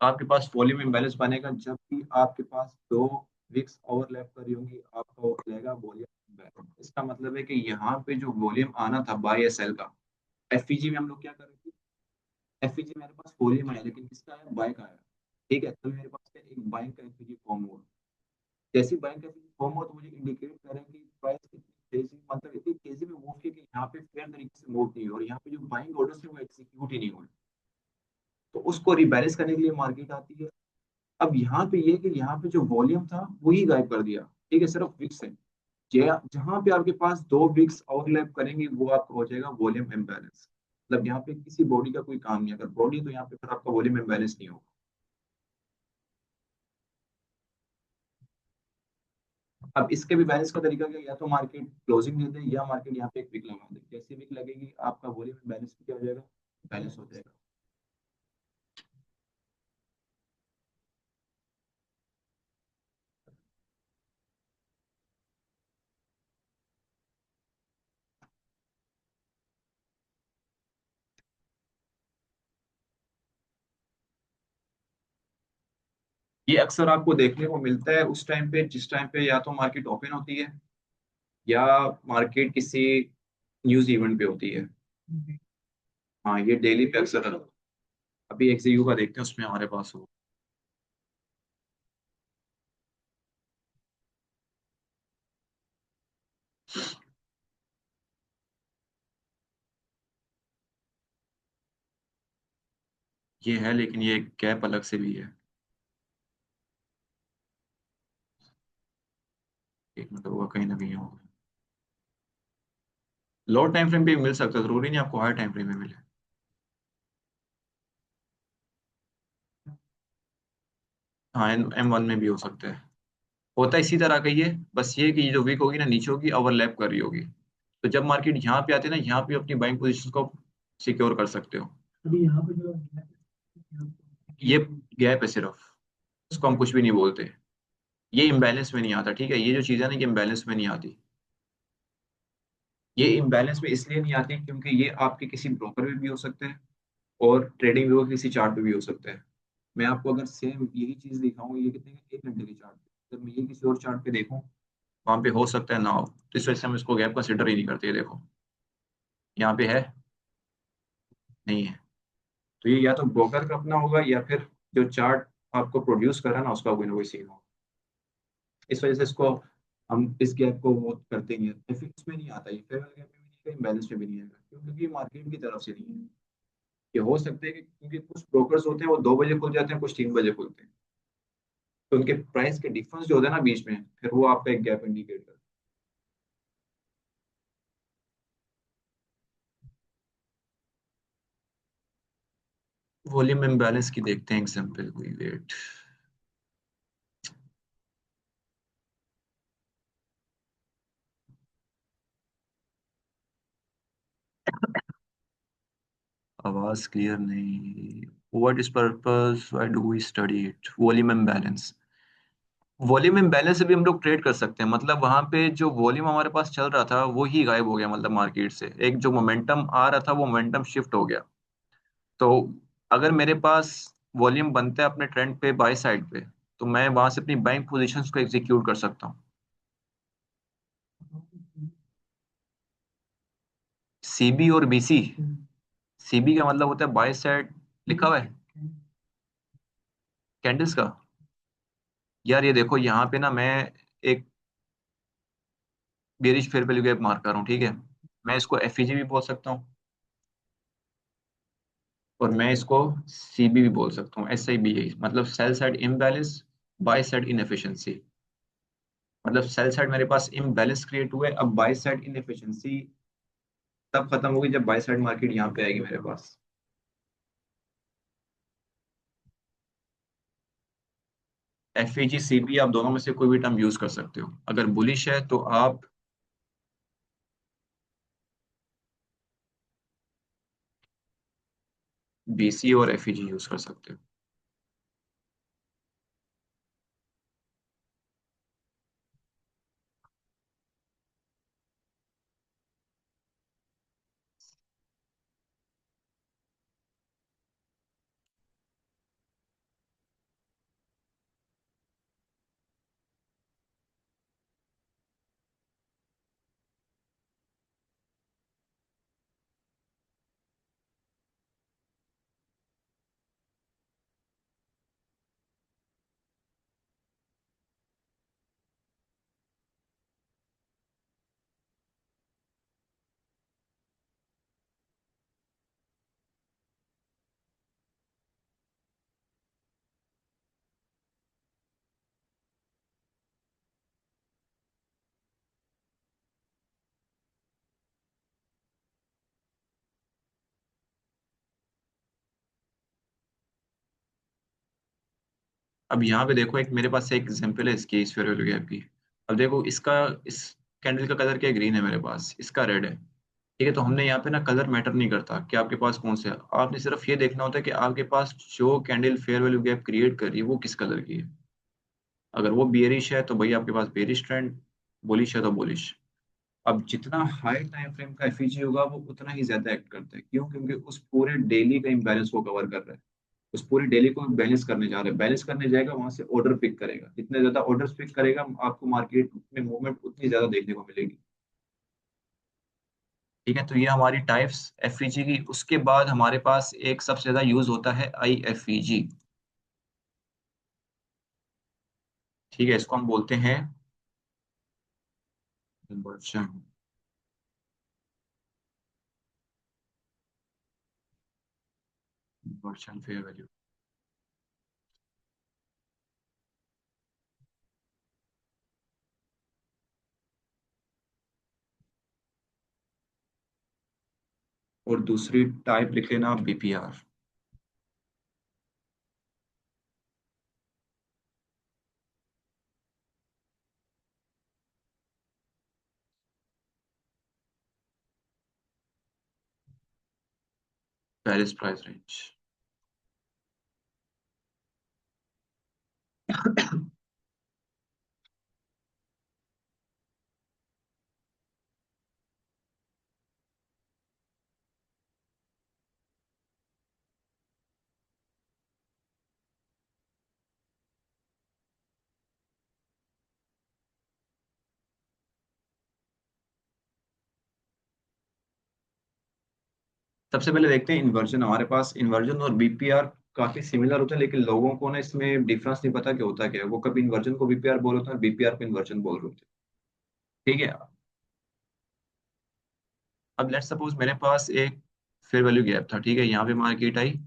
आपके पास वॉल्यूम इम्बैलेंस बनेगा जब भी आपके पास दो विक्स ओवरलैप कर रही होंगी, आपका वो बनेगा वॉल्यूम इम्बैलेंस। इसका मतलब है कि यहाँ पे जो वॉल्यूम आना था बाय एस एल का, एफईजी में हम लोग क्या कर रहे थे? एफईजी मेरे पास वॉल्यूम आया लेकिन किसका आया? बाय का आया, ठीक है। तो मेरे पास क्या एक बाइंग का एफईजी फॉर्म हुआ। जैसे बाइंग का एफईजी फॉर्म हुआ तो मुझे इंडिकेट करें कि प्राइस कितनी तेजी, मतलब इतनी तेजी में मूव की कि यहाँ पे फेयर तरीके से मूव नहीं हो और यहाँ पे जो बाइंग ऑर्डर थे वो एग्जीक्यूट ही नहीं हुए। तो उसको रिबैलेंस करने के लिए मार्केट आती है। अब यहाँ पे ये कि यहाँ पे जो वॉल्यूम था वो ही गायब कर दिया, ठीक है। सिर्फ विक्स है, जहां पे आपके पास दो विक्स ओवरलैप करेंगे वो आपका हो जाएगा वॉल्यूम इम्बैलेंस। मतलब यहाँ पे किसी बॉडी का कोई काम नहीं, अगर बॉडी तो यहाँ पे फिर आपका वॉल्यूम इम्बैलेंस नहीं होगा। अब इसके भी बैलेंस का तरीका क्या है? या तो मार्केट क्लोजिंग दे दे या मार्केट यहाँ पे एक विक लगा दे। जैसे विक लगेगी आपका वॉल्यूम बैलेंस क्या हो जाएगा? बैलेंस हो जाएगा। ये अक्सर आपको देखने को मिलता है उस टाइम पे जिस टाइम पे या तो मार्केट ओपन होती है या मार्केट किसी न्यूज इवेंट पे होती है। हाँ, ये डेली पे अक्सर अभी एक्सयू का देखते हैं उसमें हमारे पास हो। ये है, लेकिन ये गैप अलग से भी है। एक मतलब होगा कहीं ना कहीं होगा। लो टाइम फ्रेम पे भी मिल सकता है, जरूरी नहीं आपको हाई टाइम फ्रेम में मिले। हाँ, M1 में भी हो सकता है। होता है इसी तरह का ही है, बस ये कि ये जो वीक होगी ना नीचे होगी, ओवरलैप कर रही होगी। तो जब मार्केट यहाँ पे आती है ना, यहाँ पे अपनी बाइंग पोजीशन को सिक्योर कर सकते हो। अभी यहाँ पे जो ये गैप है सिर्फ, इसको हम कुछ भी नहीं बोलते। ये इम्बैलेंस में नहीं आता, ठीक है? ये जो चीज़ है ना, ये इम्बैलेंस में नहीं आती। ये इम्बैलेंस में इसलिए नहीं आती क्योंकि ये आपके किसी ब्रोकर में भी हो सकते हैं और ट्रेडिंग व्यू किसी चार्ट पे भी हो सकता है। मैं आपको अगर सेम यही चीज दिखाऊं, ये कितने एक घंटे के चार्ट पे, जब मैं ये किसी और चार्ट पे देखूं, वहां पे हो सकता है ना हो। तो इस वजह से हम इसको गैप कंसिडर ही नहीं करते। ये देखो, यहाँ पे है, नहीं है। तो ये या तो ब्रोकर का अपना होगा या फिर जो चार्ट आपको प्रोड्यूस कर रहा है ना उसका कोई ना कोई सीन होगा। इस वजह से इसको हम इस गैप को वो करते नहीं है। एफएक्स में नहीं आता, ये फेयर गैप में भी नहीं आएगा, बैलेंस में भी नहीं आएगा, क्योंकि ये मार्केट की तरफ से नहीं है। ये हो सकता है कि क्योंकि कुछ ब्रोकर्स होते हैं वो 2 बजे खुल जाते हैं, कुछ 3 बजे खुलते हैं। तो उनके प्राइस के डिफरेंस जो होता है ना बीच में, फिर वो आपका एक गैप इंडिकेट करता है। वॉल्यूम इम्बैलेंस की देखते हैं एग्जांपल, कोई वेट। आवाज क्लियर नहीं। What is purpose, why do we study it? Volume imbalance. Volume imbalance से भी हम लोग ट्रेड कर सकते हैं। मतलब वहां पे जो वॉल्यूम हमारे पास चल रहा था वो ही गायब हो गया, मतलब मार्केट से एक जो मोमेंटम आ रहा था वो मोमेंटम शिफ्ट हो गया। तो अगर मेरे पास वॉल्यूम बनता है अपने ट्रेंड पे बाय साइड पे, तो मैं वहां से अपनी बाइंग पोजीशंस को एग्जीक्यूट कर सकता हूँ। सीबी और बीसी। सीबी का मतलब होता है बाय साइड, लिखा हुआ है कैंडल्स का। यार ये देखो यहाँ पे ना मैं एक bearish fair value gap mark कर रहा हूँ, ठीक है? मैं इसको एफईजी भी बोल सकता हूँ और मैं इसको सीबी भी बोल सकता हूँ, एस आई बी आई, मतलब cell side imbalance, by side inefficiency. मतलब सेल साइड मेरे पास इम्बैलेंस क्रिएट हुआ है, अब बाय साइड इनएफिशिएंसी तब खत्म होगी जब बाय साइड मार्केट यहाँ पे आएगी मेरे पास। एफईजी सीबी आप दोनों में से कोई भी टर्म यूज कर सकते हो। अगर बुलिश है तो आप बीसी और एफईजी यूज कर सकते हो। अब यहाँ पे देखो, एक मेरे पास एक एग्जांपल है इसकी, इस फेयर वैल्यू गैप की। अब देखो इसका, इस कैंडल का कलर क्या, ग्रीन है मेरे पास, इसका रेड है, ठीक है। तो हमने यहाँ पे ना कलर मैटर नहीं करता कि आपके पास कौन सा है, आपने सिर्फ ये देखना होता है कि आपके पास जो candle fair value gap create कर रही है वो किस कलर की है। अगर वो बेरिश है तो भाई आपके पास बेरिश ट्रेंड, बुलिश है तो बुलिश। अब जितना हाई टाइम फ्रेम का एफईजी होगा वो उतना ही ज्यादा एक्ट करता है, क्यों? क्योंकि उस पूरे डेली का इम्बैलेंस को कवर कर रहा है, उस पूरी डेली को बैलेंस करने जा रहा है, बैलेंस करने जाएगा, वहां से ऑर्डर पिक करेगा, जितने ज्यादा ऑर्डर्स पिक करेगा आपको मार्केट में मूवमेंट उतनी ज्यादा देखने को मिलेगी। ठीक है, तो ये हमारी टाइप्स एफईजी की। उसके बाद हमारे पास एक सबसे ज्यादा यूज होता है आईएफईजी। ठीक है, इसको हम बोलते हैं इन्वर्जन। Inversion fair value. और दूसरी टाइप लिख लेना बीपीआर। Paris price range. सबसे पहले देखते हैं इन्वर्जन। हमारे पास इन्वर्जन और बीपीआर काफी सिमिलर होते हैं, लेकिन लोगों को ना इसमें डिफरेंस नहीं पता कि होता क्या है। वो कभी इन्वर्जन को बीपीआर बोल रहे होते हैं और बीपीआर को इन्वर्जन बोल रहे होते हैं। ठीक है। अब लेट्स सपोज मेरे पास एक फेयर वैल्यू गैप था, ठीक है, यहाँ पे मार्केट आई,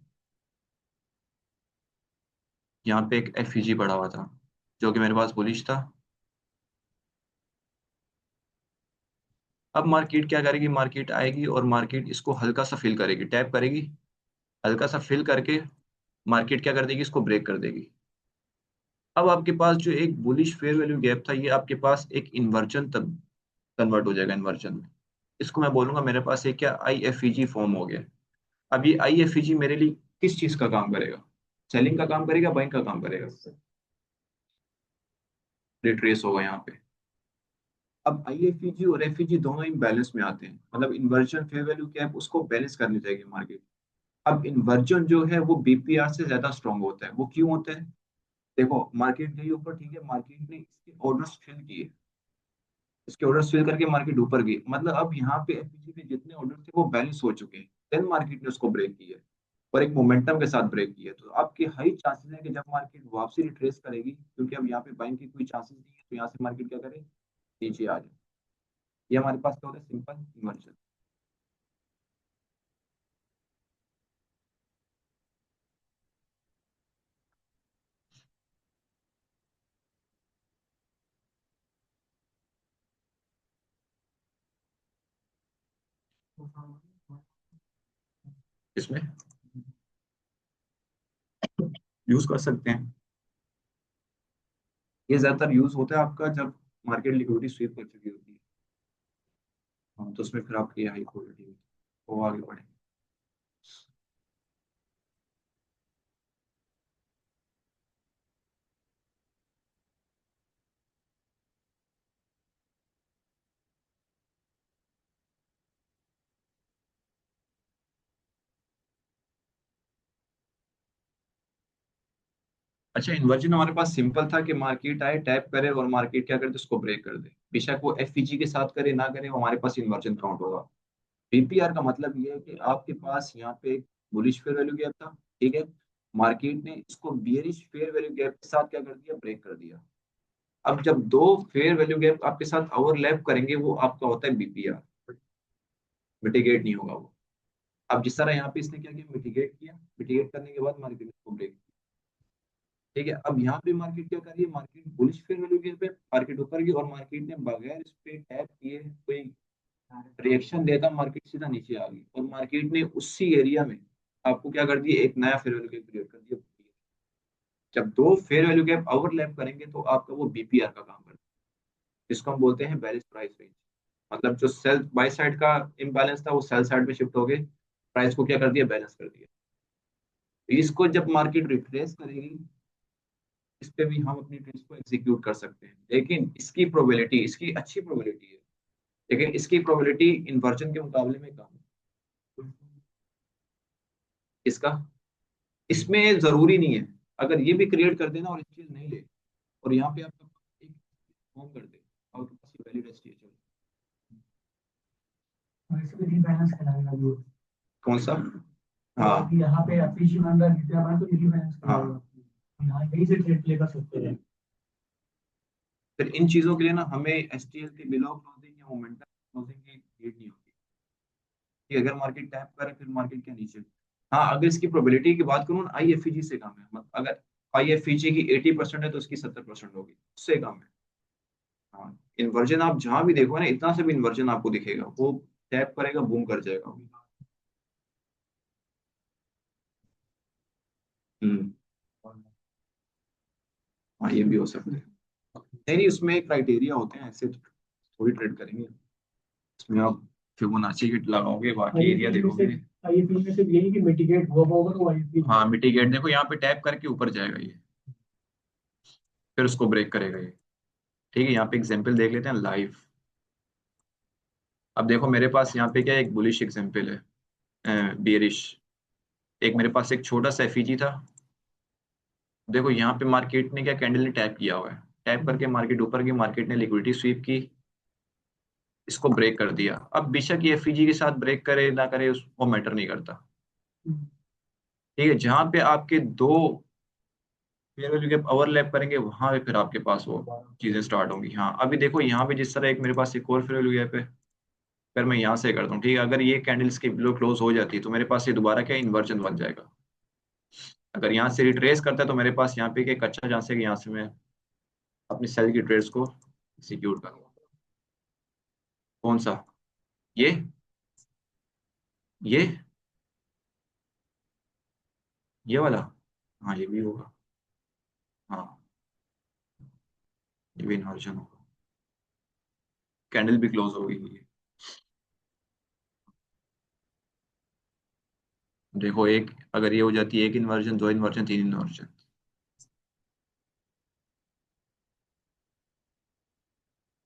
यहाँ पे एक एफईजी पड़ा हुआ था जो कि मेरे पास बुलिश था। अब मार्केट क्या करेगी, मार्केट आएगी और मार्केट इसको हल्का सा फिल करेगी, टैप करेगी, हल्का सा फिल करके मार्केट क्या कर देगी, इसको ब्रेक कर देगी। अब आपके पास जो एक बुलिश फेयर वैल्यू गैप था, ये आपके पास एक इन्वर्जन तब कन्वर्ट हो जाएगा इन्वर्जन में। इसको मैं बोलूंगा मेरे पास एक क्या आईएफईजी फॉर्म हो गया। अब ये आईएफईजी मेरे लिए किस चीज का काम करेगा? सेलिंग का काम करेगा, बाइंग का काम करेगा? रिट्रेस होगा यहाँ पे। अब आईएफईजी और एफईजी दोनों ही बैलेंस में आते हैं, मतलब इन्वर्जन फेयर वैल्यू गैप उसको बैलेंस करनी चाहिए मार्केट। अब इन्वर्जन जो है वो बीपीआर से ज्यादा स्ट्रांग होता है। वो क्यों होता है? देखो मार्केट गई ऊपर, ठीक है, मार्केट ने इसके ऑर्डर्स फिल किए, इसके ऑर्डर्स फिल करके मार्केट ऊपर गई, मतलब अब यहाँ पे एफपीजी के जितने ऑर्डर थे वो बैलेंस हो चुके हैं। देन मार्केट ने उसको ब्रेक किया है और एक मोमेंटम के साथ ब्रेक किया है। तो आपके हाई चांसेस है कि जब मार्केट वापसी रिट्रेस करेगी, क्योंकि अब यहाँ पे बाइंग की कोई चांसेस नहीं है, तो यहाँ से मार्केट क्या करे, नीचे आ जाए। ये हमारे पास क्या होता है, सिंपल इन्वर्जन। इसमें यूज कर सकते हैं। ये ज्यादातर यूज होता है आपका जब मार्केट लिक्विडिटी स्वीप कर चुकी होती है। हाँ, तो उसमें फिर आपकी हाई क्वालिटी वो आगे बढ़े। अच्छा, इन्वर्जन हमारे पास सिंपल था कि मार्केट आए, टैप करे और मार्केट क्या करे, तो उसको ब्रेक कर दे। बेशक वो एफईजी के साथ करे ना करे, वो हमारे पास इन्वर्जन काउंट होगा। बीपीआर का मतलब ये है कि आपके पास यहाँ पे एक बुलिश फेयर वैल्यू गैप था, ठीक है, मार्केट ने इसको बियरिश फेयर वैल्यू गैप के साथ क्या कर दिया, ब्रेक कर दिया। अब जब दो फेयर वैल्यू गैप आपके साथ ओवरलैप करेंगे, वो आपका होता है बीपीआर। मिटिगेट नहीं होगा वो। अब जिस तरह यहाँ पे इसने क्या किया, मिटिगेट किया, मिटिगेट करने के बाद मार्केट इसको ब्रेक। ठीक है, अब यहाँ पे मार्केट क्या कर रही है, मार्केट बुलिश फेयर वैल्यू के पे मार्केट ऊपर गई और मार्केट ने बगैर इस पे टैप किए कोई रिएक्शन देता, मार्केट सीधा नीचे आ गई और मार्केट ने उसी एरिया में आपको क्या कर दिया, एक नया फेयर वैल्यू गैप क्रिएट कर दिया। जब दो फेयर वैल्यू गैप ओवरलैप करेंगे तो आपका वो बीपीआर का काम करता है। जिसको हम बोलते हैं बेरिश प्राइस रेंज। मतलब जो सेल बाय साइड का इम्बैलेंस था वो सेल साइड में शिफ्ट हो गए, प्राइस को क्या कर दिया, बैलेंस कर दिया। तो इसको जब मार्केट रिट्रेस करेगी, इस पे भी हम अपनी ट्रेड्स को एग्जीक्यूट कर सकते हैं, लेकिन इसकी प्रोबेबिलिटी, इसकी अच्छी प्रोबेबिलिटी है, लेकिन इसकी प्रोबेबिलिटी इन्वर्जन के मुकाबले में कम है। इसका, इसमें जरूरी नहीं है, अगर ये भी क्रिएट कर देना और इस चीज नहीं ले, और यहाँ पे आपका एक फॉर्म कर दे और आपके पास ये वैलिड एसटीए चले। और इसमें रीबैलेंस कराएगा ये। कौन सा? तो हाँ आप यहाँ पे एफिशिएंसी बन रहा है, जितना बन तो रीबैलेंस कराएगा। हाँ। यहाँ यहीं से ट्रेड प्ले कर सकते हैं। फिर इन चीजों के लिए ना हमें एसटीएल के बिलो क्लोजिंग या मोमेंटम क्लोजिंग की नीड नहीं होती कि अगर मार्केट टैप करे फिर मार्केट के नीचे। हाँ, अगर इसकी प्रोबेबिलिटी की बात करूँ ना, आईएफईजी से कम है, मतलब अगर आईएफईजी की 80% है तो इसकी 70% होगी, उससे कम है। हाँ, इन्वर्जन आप जहां भी देखो ना, इतना से भी इन्वर्जन आपको दिखेगा, वो टैप करेगा बूम कर जाएगा। हम्म। हाँ, ये भी हो सकता है। नहीं नहीं, उसमें क्राइटेरिया होते हैं, ऐसे थोड़ी ट्रेड करेंगे। इसमें आप फिबोनाची की लगाओगे, बाकी एरिया आईएफई में से देखोगे। आईएफई में से यही कि मिटिगेट हुआ होगा तो आईएफई। हाँ, मिटिगेट देखो, यहाँ पे टैप करके ऊपर जाएगा ये, फिर उसको ब्रेक करेगा ये। ठीक है, यहाँ पे एग्जांपल देख लेते हैं लाइव। अब देखो मेरे पास यहाँ पे क्या है, एक बुलिश एग्जांपल है, बियरिश। एक मेरे पास एक छोटा सा एफईजी था। देखो यहाँ पे मार्केट ने क्या, कैंडल ने टैप किया हुआ है, टैप करके मार्केट ऊपर की, मार्केट ने लिक्विडिटी स्वीप की, इसको ब्रेक कर दिया। अब बेशक ये एफईजी के साथ ब्रेक करे ना करे, उसको मैटर नहीं करता। ठीक है, जहां पे आपके दो फेयर वैल्यू गैप ओवरलैप करेंगे, वहां पे फिर आपके पास वो चीजें स्टार्ट होंगी। हाँ, अभी देखो यहाँ पे जिस तरह एक मेरे पास एक और फेयर वैल्यू गैप है, अगर मैं यहाँ से करता हूँ, ठीक है, अगर ये कैंडल्स के बिलो क्लोज हो जाती है तो मेरे पास ये दोबारा क्या, इन्वर्जन बन जाएगा। अगर यहाँ से रिट्रेस करता है तो मेरे पास यहाँ पे एक अच्छा चांस है कि यहाँ से मैं अपनी सेल की ट्रेड्स को एग्जीक्यूट करूँगा। कौन सा? ये ये ये वाला? हाँ, ये भी होगा। हाँ, ये भी इन्वर्जन होगा, कैंडल भी क्लोज होगी ये। देखो, एक अगर ये हो जाती है, एक इन्वर्जन, दो इन्वर्जन, तीन इन्वर्जन।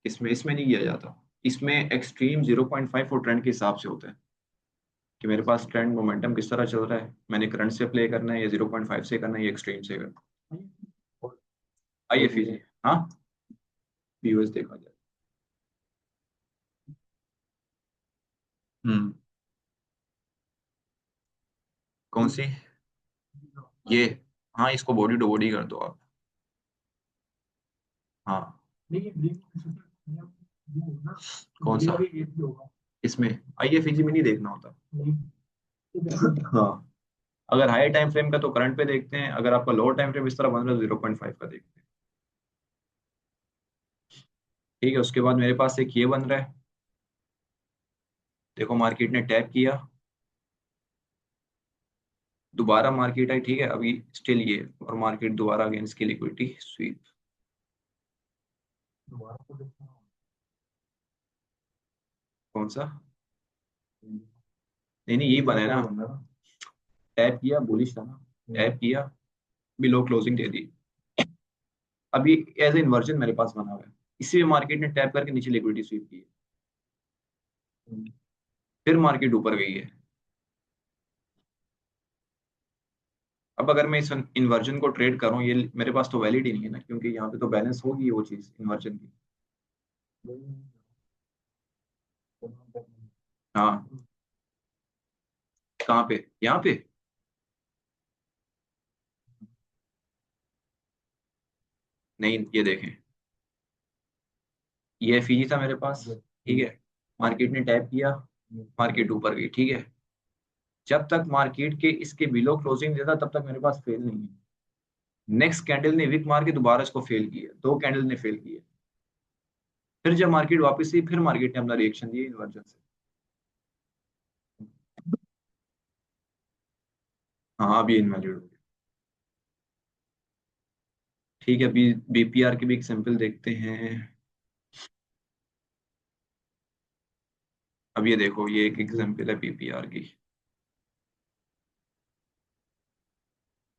इसमें इसमें नहीं किया जाता। इसमें एक्सट्रीम 0.5 और ट्रेंड के हिसाब से होता है कि मेरे पास ट्रेंड मोमेंटम किस तरह चल रहा है, मैंने करंट से प्ले करना है या 0.5 से करना है या एक्सट्रीम से करना है। आइए फीजिए। हाँ, व्यूअर्स देखा जाए। हम्म। कौन सी? ये? हाँ, इसको बॉडी टू बॉडी कर दो आप। हाँ। नहीं, ये होगा, कौन बॉडी सा? का भी रेट भी होगा। इसमें आईएफईजी में नहीं देखना होता। नहीं, तो वैसे हाँ, अगर हाई टाइम फ्रेम का तो करंट पे देखते हैं, अगर आपका लोअर टाइम फ्रेम इस तरह बन रहा है 0.5 का देखते हैं। ठीक है, उसके बाद मेरे पास एक ये बन रहा है। देखो मार्केट ने टैप किया, दोबारा मार्केट आई, ठीक है, अभी स्टिल ये, और मार्केट दोबारा अगेंस्ट की लिक्विडिटी स्वीप। दोबारा तो देखना होगा। कौन सा? नहीं नहीं, यही बना है ना, टैप किया, बुलिश था ना, टैप किया, बिलो क्लोजिंग दे दी, अभी एज ए इन्वर्जन मेरे पास बना हुआ है, इसी में मार्केट ने टैप करके नीचे लिक्विडिटी स्वीप की है, फिर मार्केट ऊपर गई है। अब अगर मैं इस इन्वर्जन को ट्रेड करूं, ये मेरे पास तो वैलिड ही नहीं है ना, क्योंकि यहाँ पे तो बैलेंस होगी वो चीज इन्वर्जन की। हाँ, कहाँ पे? यहाँ पे? नहीं, ये देखें, ये एफईजी था मेरे पास, ठीक है, मार्केट ने टैप किया, मार्केट ऊपर गई, ठीक है, जब तक मार्केट के इसके बिलो क्लोजिंग देता तब तक मेरे पास फेल नहीं है। नेक्स्ट कैंडल ने विक मार के दोबारा इसको फेल किया, दो कैंडल ने फेल किया, फिर जब मार्केट वापस आई, फिर मार्केट ने अपना रिएक्शन दिया इन्वर्जन से। हाँ, अभी इनवैलिड हो गया। ठीक है, अभी बीपीआर के भी एग्जांपल देखते हैं। अब ये देखो, ये एक एग्जांपल है पीपीआर की।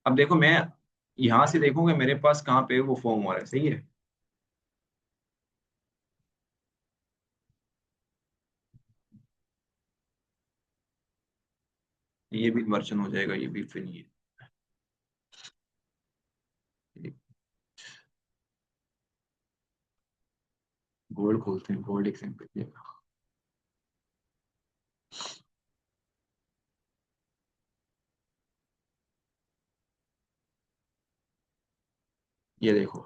अब देखो मैं यहाँ से देखूंगा मेरे पास कहाँ पे वो फॉर्म हो रहा है, सही है। ये भी इन्वर्जन हो जाएगा, ये भी फिर नहीं है। गोल्ड खोलते हैं, गोल्ड एग्जांपल। ये देखो,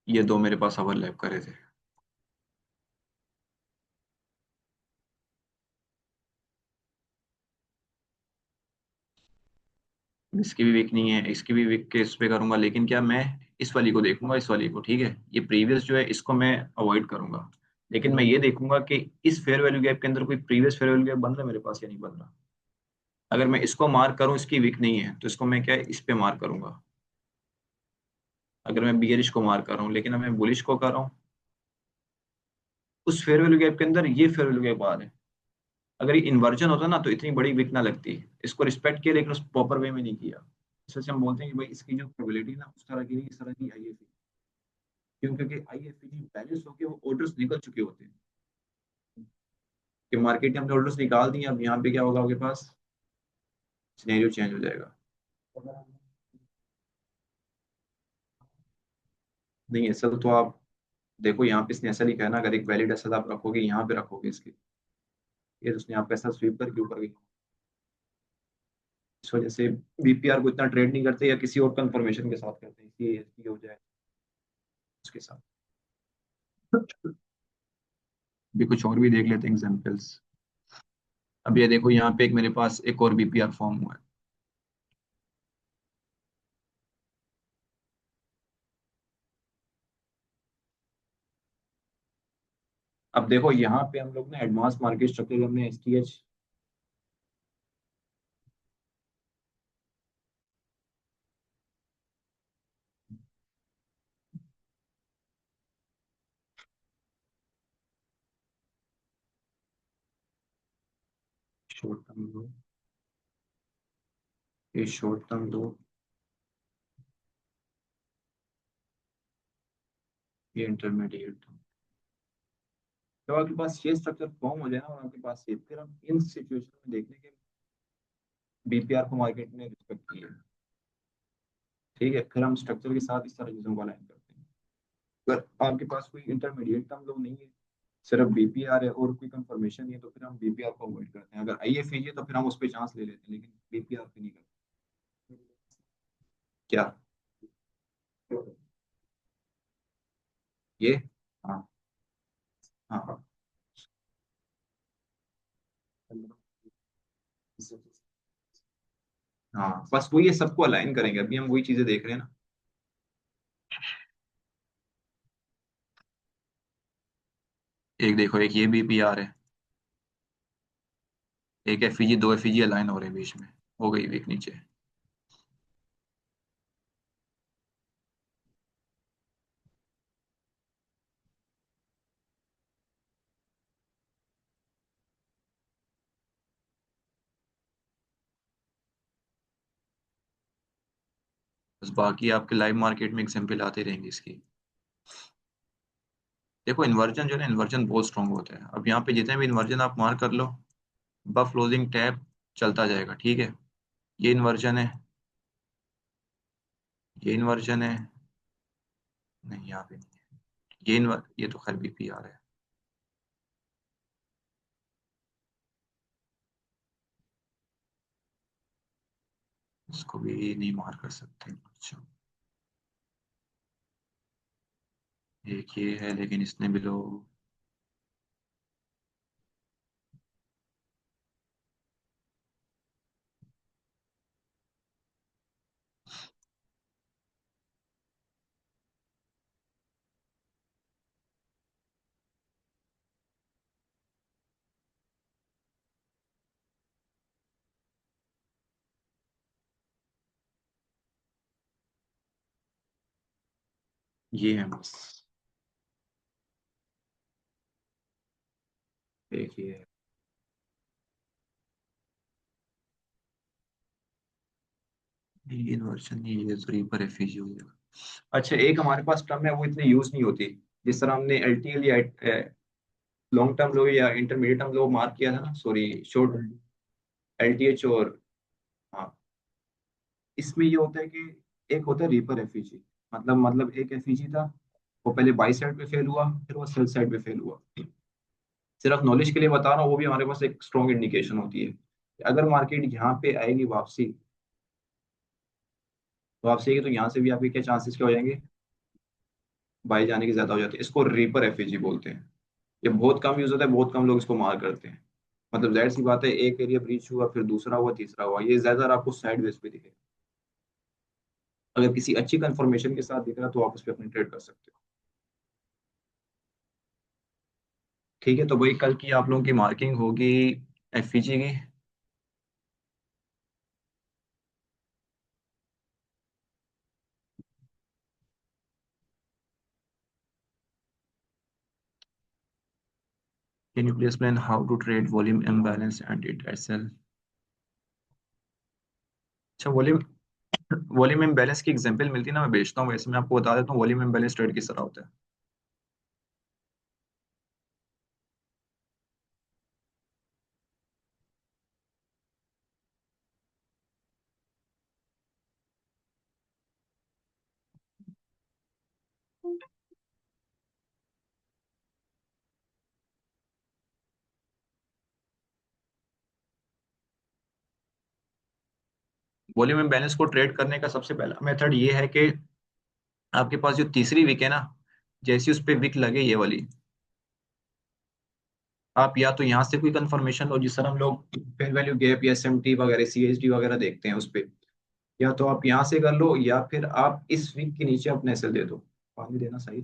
ये दो मेरे पास ओवरलैप करे थे। इसकी भी वीक नहीं है, इसकी भी वीक के इस पे करूंगा, लेकिन क्या मैं इस वाली को देखूंगा, इस वाली को, ठीक है। ये प्रीवियस जो है इसको मैं अवॉइड करूंगा, लेकिन मैं ये देखूंगा कि इस फेयर वैल्यू गैप के अंदर कोई प्रीवियस फेयर वैल्यू गैप बन रहा है मेरे पास या नहीं बन रहा। अगर मैं इसको मार्क करूं, इसकी वीक नहीं है, तो इसको मैं क्या है, इस पे मार्क करूंगा। अगर मैं बियरिश को मार्क कर रहा हूँ, लेकिन अब मैं बुलिश को कर रहा हूँ, उस फेयर वैल्यू गैप के अंदर ये फेयर वैल्यू गैप आ रहा है। अगर ये इन्वर्जन होता ना तो इतनी बड़ी वीक ना लगती। इसको रिस्पेक्ट किया, लेकिन उस प्रॉपर वे में नहीं किया। इससे हम बोलते हैं कि भाई इसकी जो प्रोबेबिलिटी ना उस तरह की नहीं, इस तरह की आईएफई। क्यों? क्योंकि आईएफई बैलेंस होके वो ऑर्डर्स निकल चुके होते हैं, कि मार्केट ने हमने ऑर्डर्स निकाल दिए, अब यहाँ पे क्या होगा आपके पास, सिनेरियो चेंज हो जाएगा। नहीं, ऐसा तो आप देखो, यहाँ पे इसने ऐसा लिखा है ना, अगर एक वैलिड एसेट आप रखोगे यहाँ पे रखोगे इसके, ये तो उसने आपका ऐसा स्वीप करके ऊपर गई। इस वजह से बीपीआर को इतना ट्रेड नहीं करते, या किसी और कंफर्मेशन के साथ करते हैं, इसलिए ये हो जाए उसके साथ। भी कुछ और भी देख लेते हैं एग्जांपल्स। अब ये देखो, यहाँ पे एक मेरे पास एक और बीपीआर फॉर्म हुआ है। अब देखो यहाँ पे हम लोग ना एडवांस मार्केट स्ट्रक्चर हमने एसटीएच, शॉर्ट टर्म दो, ये शॉर्ट टर्म दो, ये इंटरमीडिएट दो। जब आपके पास ये स्ट्रक्चर फॉर्म हो जाए ना, और आपके पास ये, फिर हम इन सिचुएशन में देखने के बीपीआर को मार्केट ने रिस्पेक्ट किया, ठीक है, फिर हम स्ट्रक्चर के साथ इस तरह चीजों को अलाइन करते हैं। अगर आपके पास कोई इंटरमीडिएट टर्म लोग नहीं है, सिर्फ बीपीआर है और कोई कंफर्मेशन नहीं है, तो फिर हम बीपीआर को अवॉइड करते हैं। अगर आईएफई है तो फिर हम उस पर चांस ले लेते हैं, लेकिन बीपीआर पे नहीं करते। क्या? ये? हाँ, हाँ, हाँ, बस वो ये सबको अलाइन करेंगे, अभी हम वही चीजें देख रहे हैं ना। एक देखो, एक ये बीपीआर है, एक एफईजी, दो एफईजी अलाइन हो रहे हैं बीच में, हो गई एक नीचे। बस बाकी आपके लाइव मार्केट में एग्जाम्पल आते रहेंगे इसकी। देखो इन्वर्जन जो है ना, इन्वर्जन बहुत स्ट्रांग होता है। अब यहाँ पे जितने भी इन्वर्जन आप मार्क कर लो, बफ क्लोजिंग टैब चलता जाएगा, ठीक है। ये इन्वर्जन है, ये इन्वर्जन है, नहीं यहाँ पे नहीं है, ये तो खैर बीपीआर है। इसको भी नहीं मार कर सकते। अच्छा, एक ये है, लेकिन इसने भी लो। ये है बस। देखिए इन्वर्जन ये रीपर एफिजी हो जाएगा। अच्छा, एक हमारे पास टर्म है वो इतनी यूज नहीं होती, जिस तरह हमने एलटीएल या लॉन्ग टर्म लो या इंटरमीडिएट टर्म लो मार्क किया था ना, सॉरी शॉर्ट एलटीएच और, हाँ, इसमें ये होता है कि एक होता है रीपर एफईजी, मतलब एक एफईजी था, वो पहले बाई साइड पे फेल हुआ, फिर वो सेल साइड पे फेल हुआ। सिर्फ नॉलेज के लिए बता रहा हूँ, वो भी हमारे पास एक स्ट्रॉन्ग इंडिकेशन होती है कि अगर मार्केट यहाँ पे आएगी वापसी, वापसी आएगी तो यहाँ से भी आपके क्या चांसेस क्या हो जाएंगे, बाई जाने की ज्यादा हो जाती है। इसको रीपर एफईजी बोलते हैं। ये बहुत कम यूज होता है, बहुत कम लोग इसको मार करते हैं। मतलब जाहिर सी बात है, एक एरिया ब्रीच हुआ, फिर दूसरा हुआ, तीसरा हुआ, ये ज्यादातर आपको साइड वेज पे दिखेगा। अगर किसी अच्छी कंफर्मेशन के साथ दिख रहा है तो आप उस पर अपनी ट्रेड कर सकते हो। ठीक है, तो भाई कल की आप लोगों की मार्किंग होगी एफईजी की। Can you please explain how to trade volume imbalance and it SL. अच्छा, वॉल्यूम वॉल्यूम इम्बैलेंस की एग्जांपल मिलती है ना, मैं बेचता हूँ, वैसे मैं आपको बता देता हूँ वॉल्यूम इम्बैलेंस ट्रेड किस तरह होता है। वॉल्यूम इम्बैलेंस को ट्रेड करने का सबसे पहला मेथड ये है कि आपके पास जो तीसरी विक है ना, जैसी उस पर विक लगे ये वाली, आप या तो यहाँ से कोई कंफर्मेशन लो, जिस तरह हम लोग फेयर वैल्यू गैप या एसएमटी वगैरह सीएसडी वगैरह देखते हैं उस पे, या तो आप यहाँ से कर लो, या फिर आप इस वीक के नीचे अपने एसएल दे दो। पानी देना सही,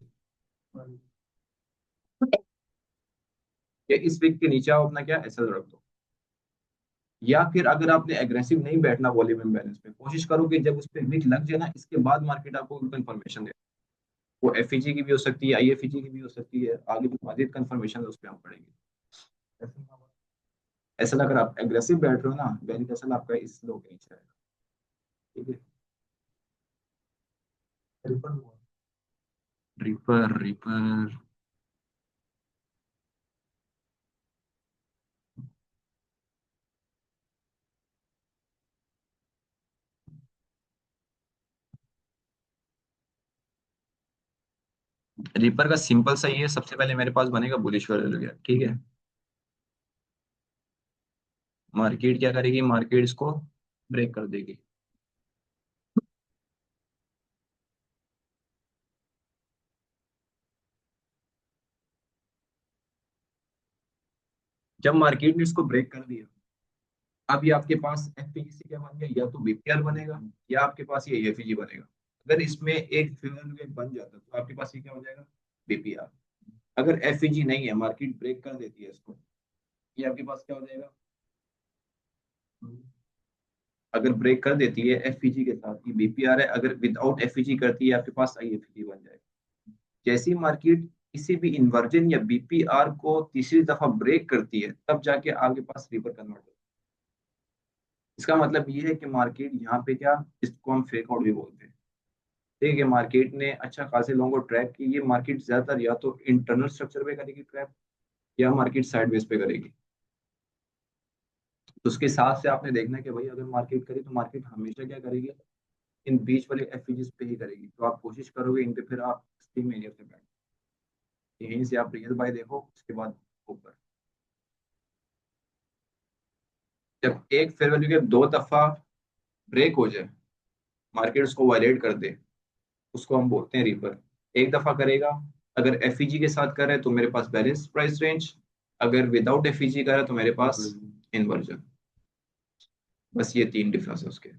या इस वीक के नीचे आप अपना क्या एसएल रख दो। या फिर अगर आपने एग्रेसिव नहीं बैठना वॉल्यूम इम्बैलेंस पे, कोशिश करो कि जब उस पर वीक लग जाए ना, इसके बाद मार्केट आपको कंफर्मेशन दे। वो एफईजी की भी हो सकती है, आईएफईजी की भी हो सकती है, आगे भी मजीद कंफर्मेशन उस पर हम पढ़ेंगे। एसएल अगर आप एग्रेसिव बैठ रहे हो ना, बैंक एसएल आपका इस लो के नीचे आएगा। ठीक है, ट्रिपल हुआ। रिपर रिपर रिपर का सिंपल सा ही है, सबसे पहले मेरे पास बनेगा बुलिश वैल्यू, ठीक है। मार्केट क्या करेगी, मार्केट इसको ब्रेक कर देगी। जब मार्केट ने इसको ब्रेक कर दिया, अब ये आपके पास एफपीजीसी क्या बन गया, या तो बीपीआर बनेगा, या आपके पास ये एफईजी बनेगा। अगर इसमें एक फेवर बन जाता तो आपके पास ये क्या हो जाएगा, बीपीआर। अगर एफईजी नहीं है, मार्केट ब्रेक कर देती है इसको, ये आपके पास क्या हो जाएगा, अगर ब्रेक कर देती है एफईजी के साथ ये बीपीआर है, अगर विदाउट एफईजी करती है आपके पास आईएफईजी बन जाएगा। जैसी मार्केट किसी भी इन्वर्जन या बीपीआर को तीसरी दफा ब्रेक करती है, तब जाके आपके पास रिवर कन्वर्ट होता है। इसका मतलब ये है कि मार्केट यहाँ पे क्या, इसको हम फेक आउट भी बोलते हैं। ठीक है, मार्केट ने अच्छा खासे लोगों को ट्रैप की, ये मार्केट ज्यादातर या तो इंटरनल स्ट्रक्चर पे करेगी ट्रैप, या मार्केट साइडवेज पे करेगी। तो उसके हिसाब से आपने देखना है कि भाई अगर मार्केट करी तो मार्केट हमेशा क्या करेगी, इन बीच वाले एफईजीज पे ही करेगी। तो आप कोशिश करोगे इन पे, फिर आप स्टीम एरिया से बैठ, यहीं से आप रियल बाय देखो, उसके बाद ऊपर। जब एक फेयर वैल्यू के दो दफा ब्रेक हो जाए, मार्केट उसको वायलेट कर दे, उसको हम बोलते हैं रिपर। एक दफा करेगा, अगर एफईजी के साथ करे तो मेरे पास बैलेंस प्राइस रेंज, अगर विदाउट एफईजी करे तो मेरे पास इन्वर्जन। बस ये तीन डिफरेंस है उसके।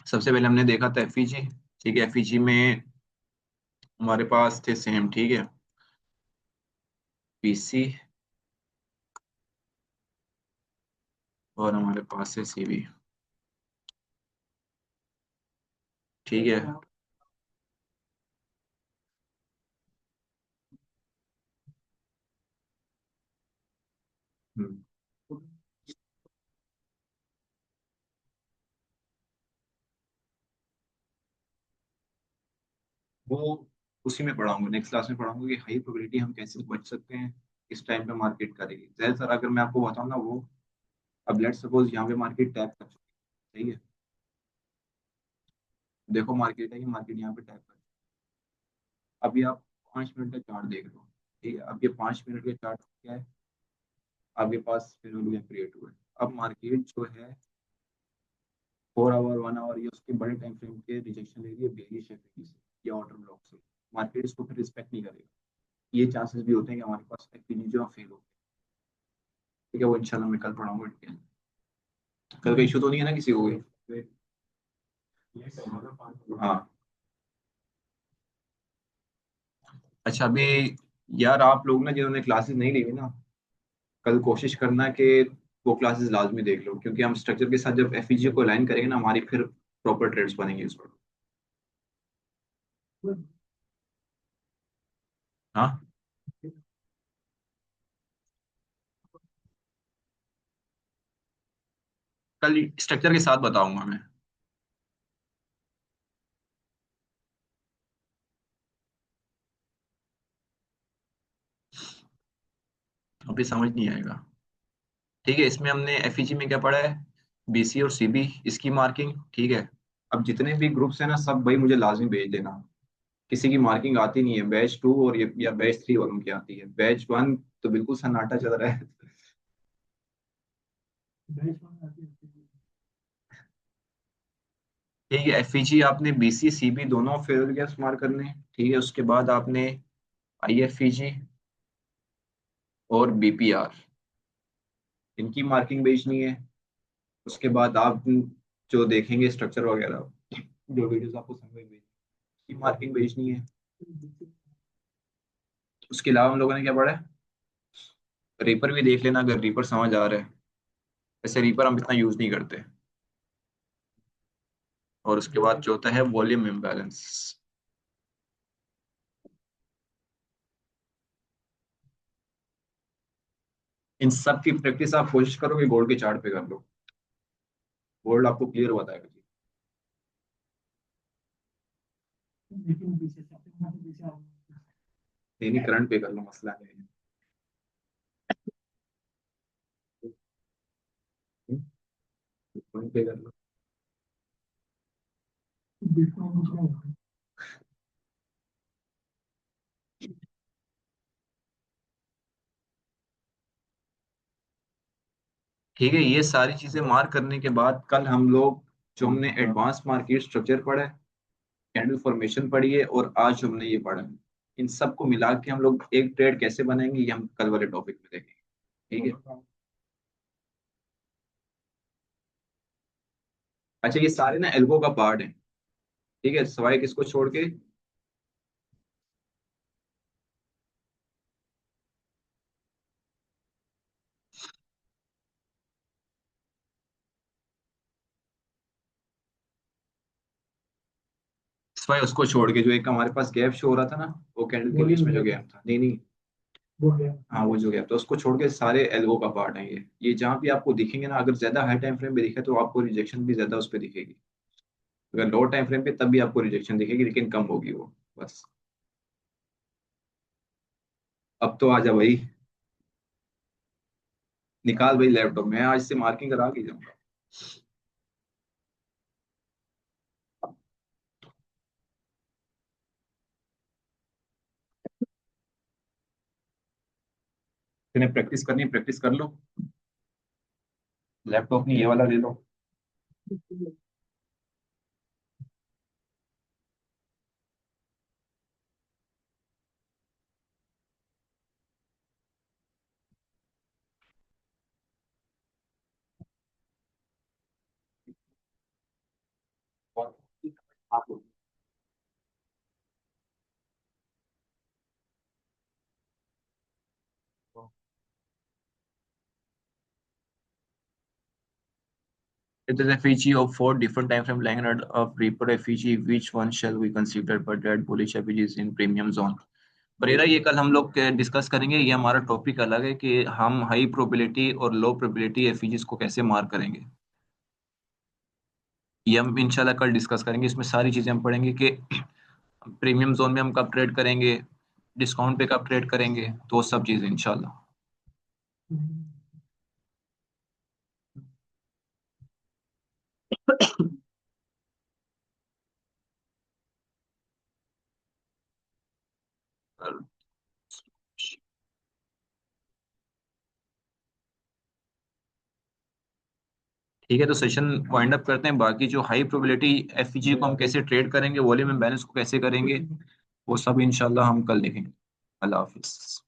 सबसे पहले हमने देखा था एफईजी। ठीक है, एफईजी में हमारे पास थे सेम, ठीक है, पीसी और हमारे पास है सीबी। ठीक है। हम्म। वो उसी में पढ़ाऊंगा, नेक्स्ट क्लास में पढ़ाऊंगा कि हाई प्रोबेबिलिटी हम कैसे बच सकते हैं इस टाइम पे मार्केट करेगी। ज्यादातर अगर मैं आपको बताऊं ना, वो अब लेट्स सपोज यहाँ पे मार्केट टैप कर चुकी है, सही है। देखो मार्केट है, ये मार्केट यहाँ पे टैप कर, अभी आप 5 मिनट का चार्ट देख लो। ठीक है, अब ये 5 मिनट के चार्ट क्या है, आपके पास फिनोमिना क्रिएट हुआ है। अब मार्केट जो है 4 आवर 1 आवर, ये उसके बड़े टाइम फ्रेम के रिजेक्शन ले रही है बेरिश एक्टिविटी से या ऑर्डर ब्लॉक से। मार्केट इसको फिर रिस्पेक्ट नहीं करेगा। ये चांसेस भी होते हैं कि हमारे पास एक्टिविटी जो फेल हो। ठीक है, वो इंशाल्लाह मैं कल पढ़ाऊंगा डिटेल। कल का इशू तो नहीं है ना किसी को भी? हाँ। अच्छा अभी यार, आप लोग ना जिन्होंने क्लासेस नहीं ली हुई ना, कल कोशिश करना कि वो क्लासेस लाजमी देख लो, क्योंकि हम स्ट्रक्चर के साथ जब एफईजी को अलाइन करेंगे ना, हमारी फिर प्रॉपर ट्रेड्स बनेंगे उस पर। हाँ। कल स्ट्रक्चर के साथ बताऊंगा मैं। अभी समझ नहीं आएगा। ठीक है, इसमें हमने एफईजी में क्या पढ़ा है, बीसी और सीबी, इसकी मार्किंग। ठीक है, अब जितने भी ग्रुप्स हैं ना, सब भाई मुझे लाजमी भेज देना। किसी की मार्किंग आती नहीं है, बैच 2 और ये या बैच 3 वालों की आती है, बैच 1 तो बिल्कुल सन्नाटा चल रहा है। बेंच मार्क आती है। ठीक है, एफईजी आपने बीसी सीबी दोनों फेवर गैस मार्क करने हैं। ठीक है, उसके बाद आपने आईएफईजी और बीपीआर, इनकी मार्किंग भेजनी है। उसके बाद आप जो देखेंगे स्ट्रक्चर वगैरह, जो वीडियोस आपको समझ में, इसकी मार्किंग भेजनी है। उसके अलावा हम लोगों ने क्या पढ़ा है, रीपर भी देख लेना अगर रीपर समझ आ रहा है। वैसे रीपर हम इतना यूज नहीं करते। और उसके बाद जो होता है वॉल्यूम इम्बैलेंस। इन सब की प्रैक्टिस आप कोशिश करो कि गोल्ड के चार्ट पे कर लो। गोल्ड आपको क्लियर बताएगा जी। लेकिन पीछे से अपने पीछे आ नहीं नहीं, करंट पे कर लो, मसला नहीं है। करंट पे कर लो। बिटकॉइन कुछ नहीं होगा। ठीक है, ये सारी चीजें मार्क करने के बाद कल हम लोग जो हमने एडवांस मार्केट स्ट्रक्चर पढ़ा है, कैंडल फॉर्मेशन पढ़ी है, और आज हमने ये पढ़ा है, इन सबको मिला के हम लोग एक ट्रेड कैसे बनाएंगे, ये हम कल वाले टॉपिक में देखेंगे। ठीक है। अच्छा, ये सारे ना एल्गो का पार्ट है। ठीक है, सवाए किसको छोड़ के। सवाए उसको छोड़ के जो एक हमारे पास गैप शो हो रहा था ना, वो कैंडल के बीच में जो गैप था, नहीं नहीं, वो गया। हाँ वो जो गैप था उसको छोड़ के सारे एल्गो का पार्ट है ये जहाँ भी आपको दिखेंगे ना, अगर ज्यादा हाई टाइम फ्रेम पे दिखे तो आपको रिजेक्शन भी ज्यादा उस पर दिखेगी। अगर लो टाइम फ्रेम पे तब भी आपको रिजेक्शन दिखेगी, लेकिन कम होगी वो, बस। अब तो आजा भाई, निकाल भाई लैपटॉप, मैं आज से मार्किंग करा के जाऊंगा। तुम्हें प्रैक्टिस करनी है, प्रैक्टिस कर लो। लैपटॉप नहीं, ये वाला ले लो। It is FEG of 4 different time frame length of repo FEG. Which one shall we consider? But that bullish FEG is in premium zone. Barrera, ये कल हम लोग डिस्कस करेंगे। ये हमारा टॉपिक अलग है कि हम हाई प्रोबेबिलिटी और लो प्रोबेबिलिटी एफईजीज को कैसे मार्क करेंगे। ये हम इंशाल्लाह कल डिस्कस करेंगे। इसमें सारी चीजें हम पढ़ेंगे कि प्रीमियम जोन में हम कब ट्रेड करेंगे, डिस्काउंट पे कब ट्रेड करेंगे, तो वो सब चीजें इंशाल्लाह। ठीक है, तो सेशन वाइंड अप करते हैं। बाकी जो हाई प्रोबेबिलिटी एफईजी को हम कैसे ट्रेड करेंगे, वॉल्यूम इम्बैलेंस को कैसे करेंगे, वो सब इंशाल्लाह हम कल देखेंगे। अल्लाह हाफिज।